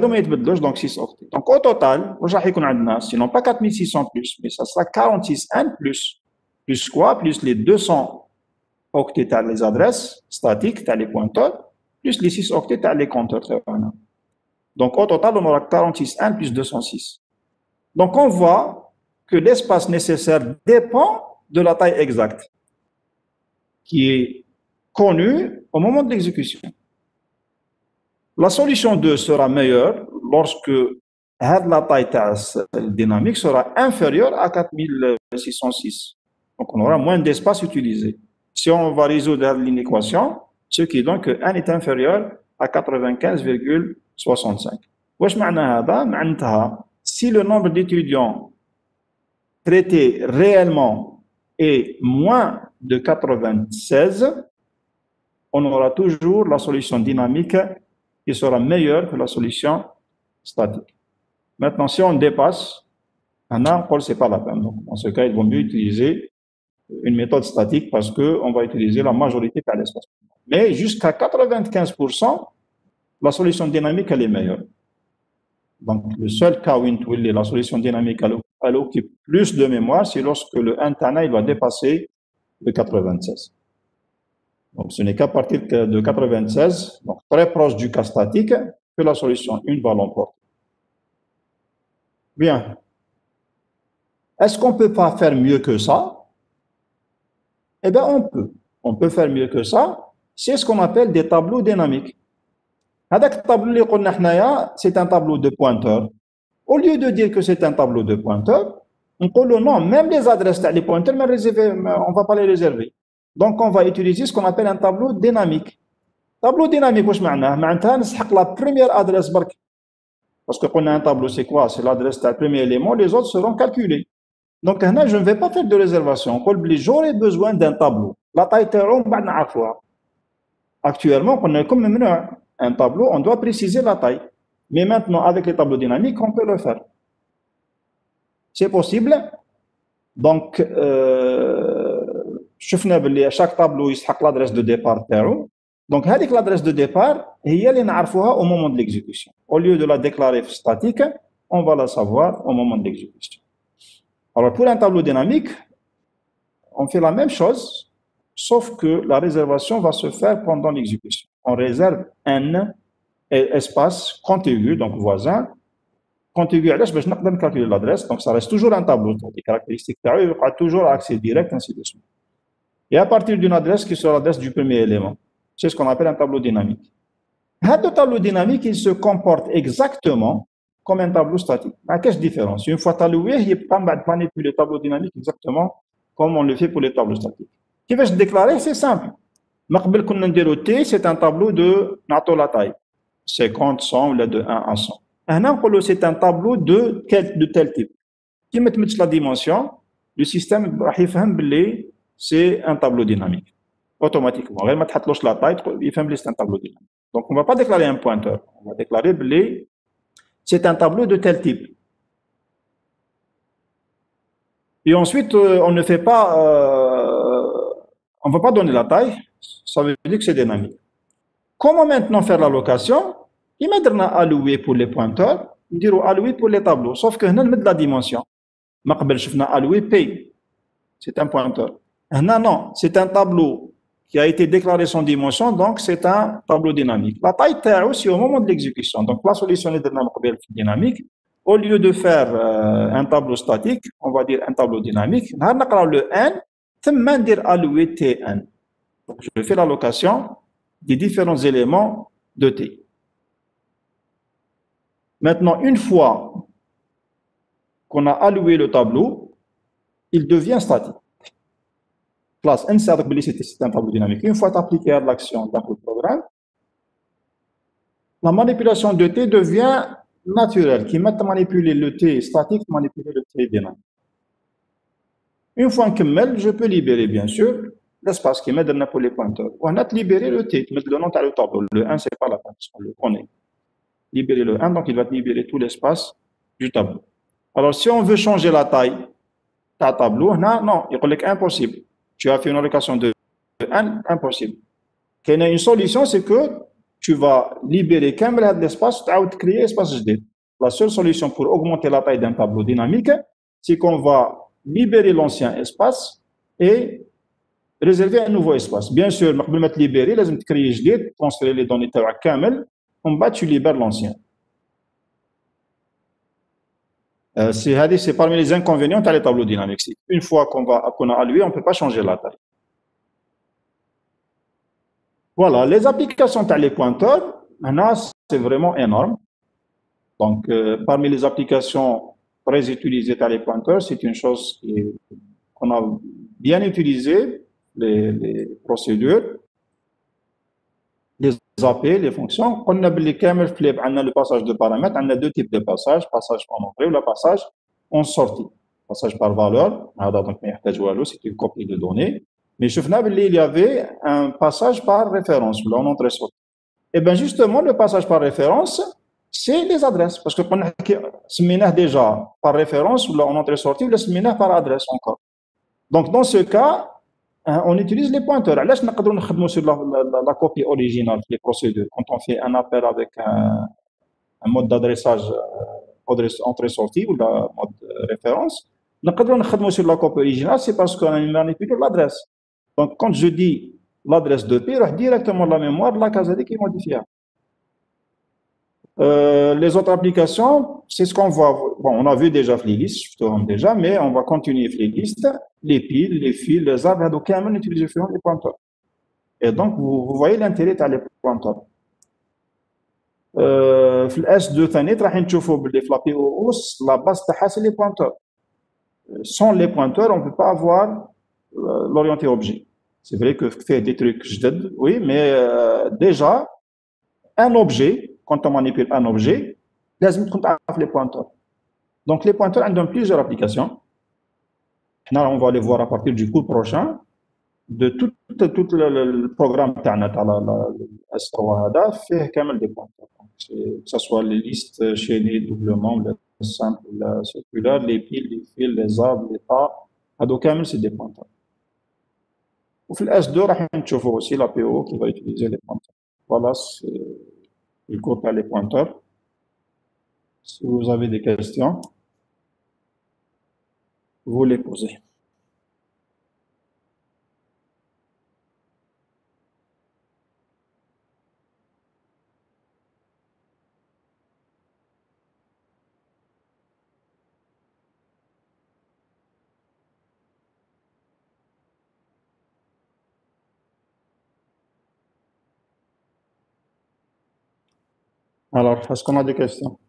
donc 6 octets. Donc, au total, sinon pas 4600 plus, mais ça sera 46 n plus. Plus quoi? Plus les 200 octets à les adresses statiques, à les pointeurs, plus les 6 octets à les compteurs. Donc, au total, on aura 46 n plus 206. Donc, on voit que l'espace nécessaire dépend de la taille exacte qui est connue au moment de l'exécution. La solution 2 sera meilleure lorsque la taille dynamique sera inférieure à 4606. Donc, on aura moins d'espace utilisé. Si on va résoudre l'inéquation, ce qui donne que n est inférieur à 95,65. Si le nombre d'étudiants traités réellement est moins de 96, on aura toujours la solution dynamique qui sera meilleure que la solution statique. Maintenant, si on dépasse, ce n'est pas la peine. Donc, dans ce cas, il vaut mieux utiliser une méthode statique parce qu'on va utiliser la majorité par l'espace. Mais jusqu'à 95%, la solution dynamique, elle est meilleure. Donc, le seul cas où la solution dynamique elle occupe plus de mémoire, c'est lorsque le n-tana il va dépasser le 96. Donc, ce n'est qu'à partir de 96, donc très proche du cas statique, que la solution 1 va l'emporter. Bien. Est-ce qu'on ne peut pas faire mieux que ça? Eh bien, on peut. On peut faire mieux que ça. C'est ce qu'on appelle des tableaux dynamiques. C'est un tableau de pointeurs. Au lieu de dire que c'est un tableau de pointeurs, on dit non, même les adresses des pointeurs, on ne va pas les réserver. Donc, on va utiliser ce qu'on appelle un tableau dynamique. Tableau dynamique, c'est la première adresse. Parce qu'on a un tableau, c'est quoi? C'est l'adresse du premier élément, les autres seront calculés. Donc, je ne vais pas faire de réservation. J'aurai besoin d'un tableau. La taille actuellement, on a comme un tableau, on doit préciser la taille. Mais maintenant, avec les tableaux dynamiques, on peut le faire. C'est possible. Donc, chaque tableau, il a l'adresse de départ. Donc, l'adresse de départ, elle est au moment de l'exécution. Au lieu de la déclarer statique, on va la savoir au moment de l'exécution. Alors, pour un tableau dynamique, on fait la même chose, sauf que la réservation va se faire pendant l'exécution. On réserve n espace contigu, donc voisin, contigu à l'âge, je n'ai pas calculer l'adresse, donc ça reste toujours un tableau. Les caractéristiques, il y aura toujours accès direct, ainsi de suite. Et à partir d'une adresse qui sera l'adresse du premier élément, c'est ce qu'on appelle un tableau dynamique. Le tableau dynamique, il se comporte exactement comme un tableau statique. Quelle différence? Une fois alloué, il ne peut pas manipuler le tableau dynamique exactement comme on le fait pour les tableaux statiques. Qui va se déclarer? C'est simple. T, c'est un tableau de la taille. 50, 100 ou de 1 à 100. C'est un tableau de tel type. Qui met la dimension, le système c'est un tableau dynamique. Automatiquement. La taille, c'est un tableau dynamique. Donc, on ne va pas déclarer un pointeur. On va déclarer c'est un tableau de tel type. Et ensuite, on ne fait pas, on ne va pas donner la taille, ça veut dire que c'est dynamique. Comment maintenant faire l'allocation? Il m'a alloué pour les pointeurs, il dit alloué pour les tableaux, sauf que nous avons de la dimension. Ma alloué P, c'est un pointeur. Non, c'est un tableau qui a été déclaré son dimension, donc c'est un tableau dynamique. La taille est aussi au moment de l'exécution. Donc la solution est dynamique. Au lieu de faire un tableau statique, on va dire un tableau dynamique. On va le n, ثم ندير alloué Tn. Donc je fais l'allocation des différents éléments de T. Maintenant, une fois qu'on a alloué le tableau, il devient statique. Classe N, c'est un tableau dynamique. Une fois appliqué à l'action dans le programme, la manipulation de T devient naturelle. Qui met à manipuler le T statique, manipuler le T dynamique. Une fois que je peux libérer, bien sûr, l'espace qui met pour les pointeurs. On a libéré le T, tu mets le nom à le tableau. Le 1, c'est pas la peine, on le connaît. Libérer le 1, donc il va libérer tout l'espace du tableau. Alors, si on veut changer la taille de tableau, non, il est impossible. Tu as fait une allocation de 1, impossible. Une solution, c'est que tu vas libérer quand même l'espace, tu vas créer espace JD. La seule solution pour augmenter la taille d'un tableau dynamique, c'est qu'on va libérer l'ancien espace et réserver un nouveau espace. Bien sûr, pour mettre libérer, il faut créer JD, transférer les données à Kamel, en bas tu libères l'ancien. C'est parmi les inconvénients de les tableaux dynamiques. Une fois qu'on a alloué, on ne peut pas changer la taille. Voilà, les applications les pointeurs, maintenant, c'est vraiment énorme. Donc, parmi les applications très utilisées les pointeurs, c'est une chose qu'on a bien utilisée, les procédures, les AP, les fonctions. On a le passage de paramètres, on a deux types de passages, passage en entrée ou le passage en sortie. Passage par valeur, c'est une copie de données. Mais je il y avait un passage par référence, là, en entrée-sortie. Et bien justement, le passage par référence, c'est les adresses. Parce que on a déjà par référence, ou là, en entrée-sortie, ou là, par adresse encore. Donc, dans ce cas, on utilise les pointeurs. Là, je ne sur la copie originale des procédures. Quand on fait un appel avec un mode d'adressage entrée-sortie ou la mode référence, on sur la copie originale, c'est parce qu'on manipule l'adresse. Donc, quand je dis l'adresse de P, directement la mémoire de la case qui est modifiable. Les autres applications, c'est ce qu'on voit. Bon, on a vu déjà Fligist, déjà, mais on va continuer Fligist. Les piles, les fils, les arbres, donc on utilise les pointeurs. Et donc, vous voyez l'intérêt des pointeurs. في الاس 2 ثاني راح نشوفوا باللي في لابي او اس لا باس تاعها سي لي بوينتور. Sans les pointeurs, on ne peut pas avoir l'orienté objet. C'est vrai que fait des trucs جدد, oui, mais déjà un objet, quand on manipule un objet, لازم تكون تعرف les pointeurs. Donc les pointeurs ont plusieurs applications. Là, on va les voir à partir du cours prochain. De tout le programme تاعنا تاع S3 هذا فيه كامل des pointeurs. Que ce soit les listes chaînées, doublement, les simples, les circulaires, les piles, les fils, les arbres, les tas, هذو كامل c'est des pointeurs. وفي الاس 2 راح نشوفوا aussi la PO qui va utiliser les pointeurs. Voilà, c'est le cours par les pointeurs. Si vous avez des questions, vous les posez. Alors, est-ce qu'on a des questions?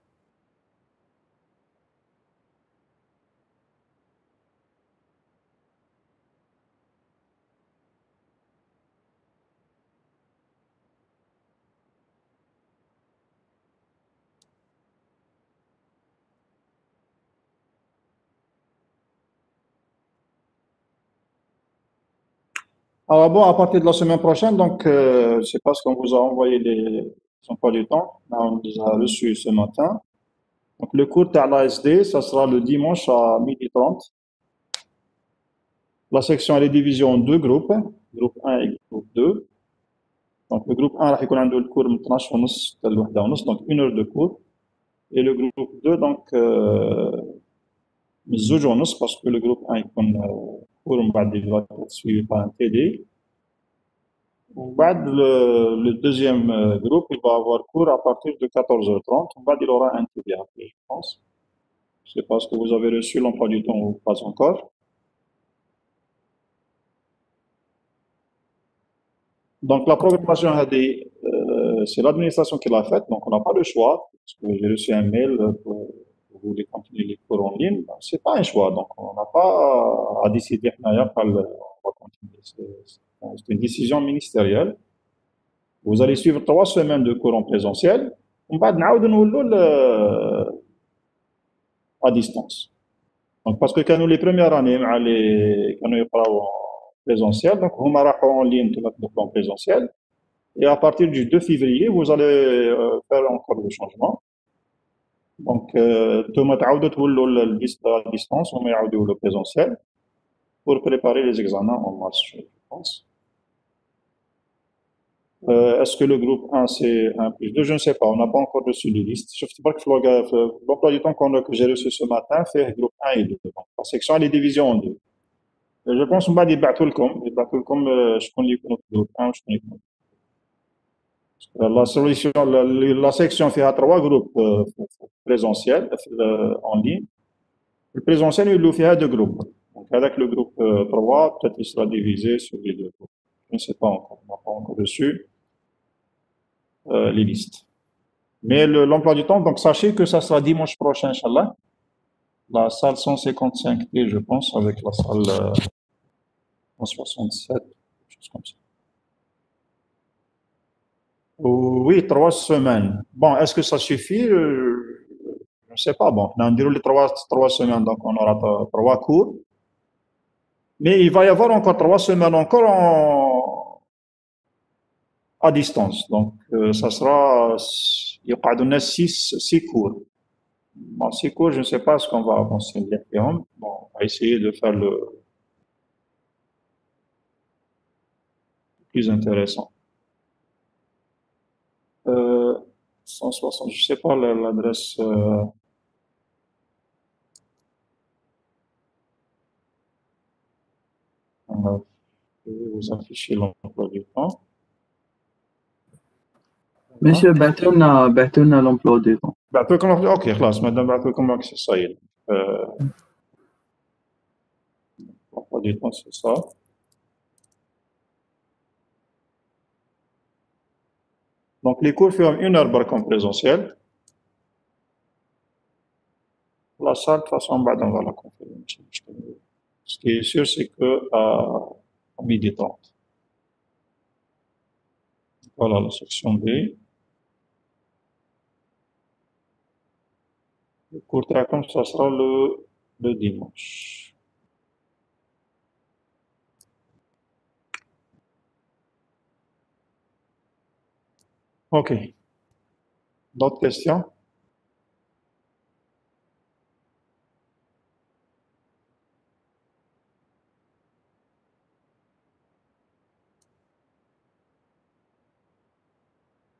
Alors bon, à partir de la semaine prochaine, donc, je sais pas ce qu'on vous a envoyé les emplois du temps. Là, on les a reçus ce matin. Donc, le cours de l'ASD, ça sera le dimanche à 12h30. La section, elle est divisée en deux groupes, groupe 1 et groupe 2. Donc, le groupe 1, راح يكون عنده الكور من 12 ونص حتى لوحدة ونص, donc 1 heure de cours. Et le groupe 2, donc, من زوج ونص, parce que le groupe 1 يكون cours من بعد il va être suivi par un TD. Le deuxième groupe, il va avoir cours à partir de 14h30. Il aura un TD après, je pense. Je ne sais pas ce que vous avez reçu l'emploi du temps ou pas encore. Donc, la programmation, c'est l'administration qui l'a faite, donc on n'a pas le choix. Parce que j'ai reçu un mail pour vous voulez continuer les cours en ligne. Ce n'est pas un choix, donc on n'a pas à décider. On va continuer. C'est une décision ministérielle. Vous allez suivre 3 semaines de cours en présentiel. On va à distance. Donc, parce que quand nous, les premières années, quand nous parlons en présentiel, donc on va en ligne tout le en présentiel. Et à partir du 2 février, vous allez faire encore le changement. Donc, tout le à distance, on va le présentiel pour préparer les examens en mars, je pense. Est-ce que le groupe 1 c'est 1 plus 2? Je ne sais pas, on n'a pas encore reçu les listes. Je ne sais pas que l'emploi du temps que j'ai reçu ce matin fait groupe 1 et 2. Donc, la section elle est divisée en deux. Je pense qu'on va débattre comme je connais notre groupe 1, je connais la solution, la section fait à 3 groupes présentiels en ligne. Le présentiel, il le fait à 2 groupes. Donc, avec le groupe 3, peut-être il sera divisé sur les 2 groupes. Je ne sais pas encore, on n'a pas encore reçu les listes. Mais l'emploi du temps, donc sachez que ça sera dimanche prochain, Inch'Allah. La salle 155T, je pense, avec la salle 167, quelque chose comme ça. Oui, 3 semaines. Bon, est-ce que ça suffit? Je ne sais pas. Bon, on a les 3 semaines, donc on aura 3 cours. Mais il va y avoir encore 3 semaines encore à distance. Donc, ça sera, il y aura 6 cours. Bon, 6 cours, je ne sais pas ce qu'on va avancer. Bon, on va essayer de faire le plus intéressant. 160, je ne sais pas l'adresse. Je vais vous afficher l'emploi du temps. Monsieur, بعتولنا l'emploi du temps. بعثولكم اوكي خلاص مادام بعثولكم c'est ça y est. L'emploi du temps c'est ça. Donc les cours feront 1 heure en présentiel. La salle, de toute façon, on va la confirmer. Ce qui est sûr, c'est que à 12h30. Voilà la section B. Le cours comme ça sera le dimanche. Ok. D'autres questions?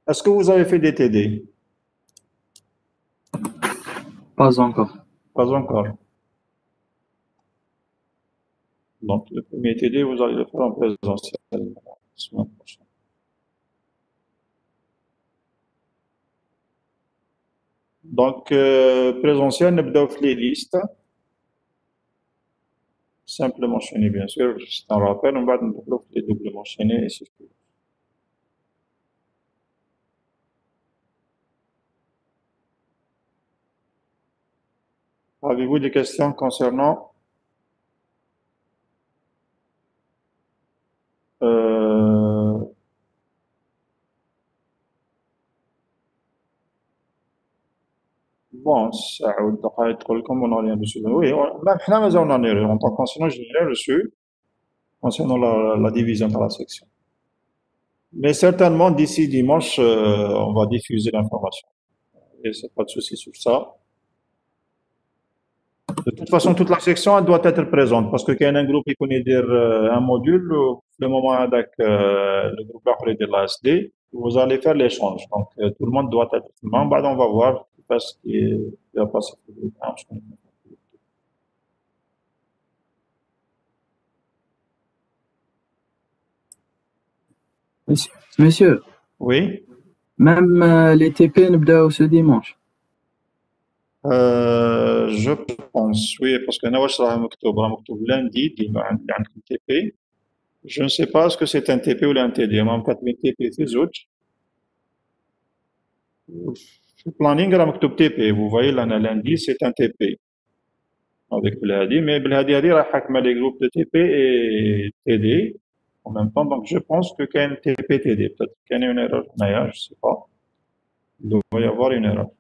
Est-ce que vous avez fait des TD? Pas encore. Pas encore. Donc, le premier TD, vous allez le faire en présentiel la semaine prochaine. Donc, présentiel, nous les listes. Simple mentionné, bien sûr. C'est un rappel. On va les doubles mentionner et c'est tout. Avez-vous des questions concernant bon, ça va être comme on a rien reçu. Oui, même on a rien reçu. En tant qu'enseignant, je n'ai rien reçu. concernant la division dans la section. Mais certainement, d'ici dimanche, on va diffuser l'information. Et c'est pas de souci sur ça. De toute façon, toute la section elle doit être présente parce que quand il y a un groupe qui connaît dire un module, le moment avec le groupe après de l'ASD, vous allez faire l'échange. Donc, tout le monde doit être membre. On va voir ce qui va passer. Monsieur, Oui. même les TP نبداو ce dimanche. Je pense, oui, parce que nous sommes en lundi, dimanche, il y a un TP. Je ne sais pas ce que c'est un TP ou un TD. Moi, je TP, c'est autres. Le planning, il TP. Vous voyez, là, lundi, c'est un TP. Avec Bladi, mais Bladi a dit qu'il les groupes de TP et TD en même temps. Donc, je pense que qu'il y a un TP TD. Peut-être qu'il y a une erreur. Je ne sais pas. Il doit y avoir une erreur.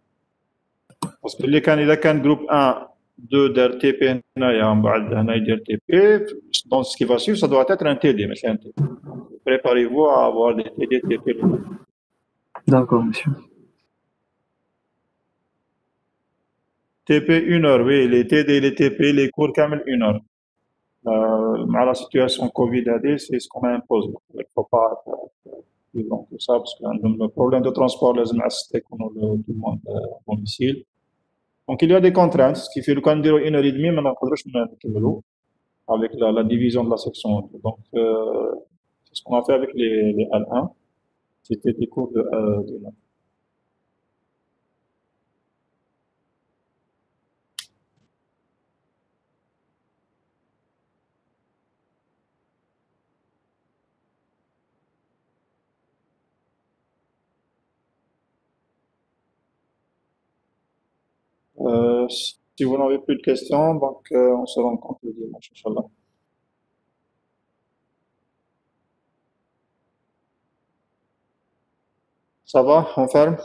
Parce que les candidats qui ont groupe 1, 2 der TP, TP, dans ce qui va suivre, ça doit être un TD, mais c'est un TP. Préparez-vous à avoir des TD, TP. D'accord, monsieur. TP 1 heure, oui, les TD, les TP, les cours camel 1 heure. À la situation Covid, c'est ce qu'on impose. Il ne faut pas être plus long que ça, parce que le problème de transport, les assister tout le monde au domicile. Donc, il y a des contraintes, ce qui fait que quand on dit 1 heure et demie, maintenant, il faudrait avec la division de la section. Donc, c'est ce qu'on a fait avec les L1. C'était des cours de si vous n'avez plus de questions, donc on se rencontre le dimanche, Inch'Allah. Ça va, on ferme?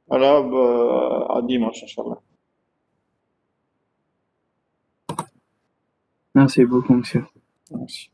Alors, à dimanche, Inch'Allah. Merci beaucoup, monsieur. Merci.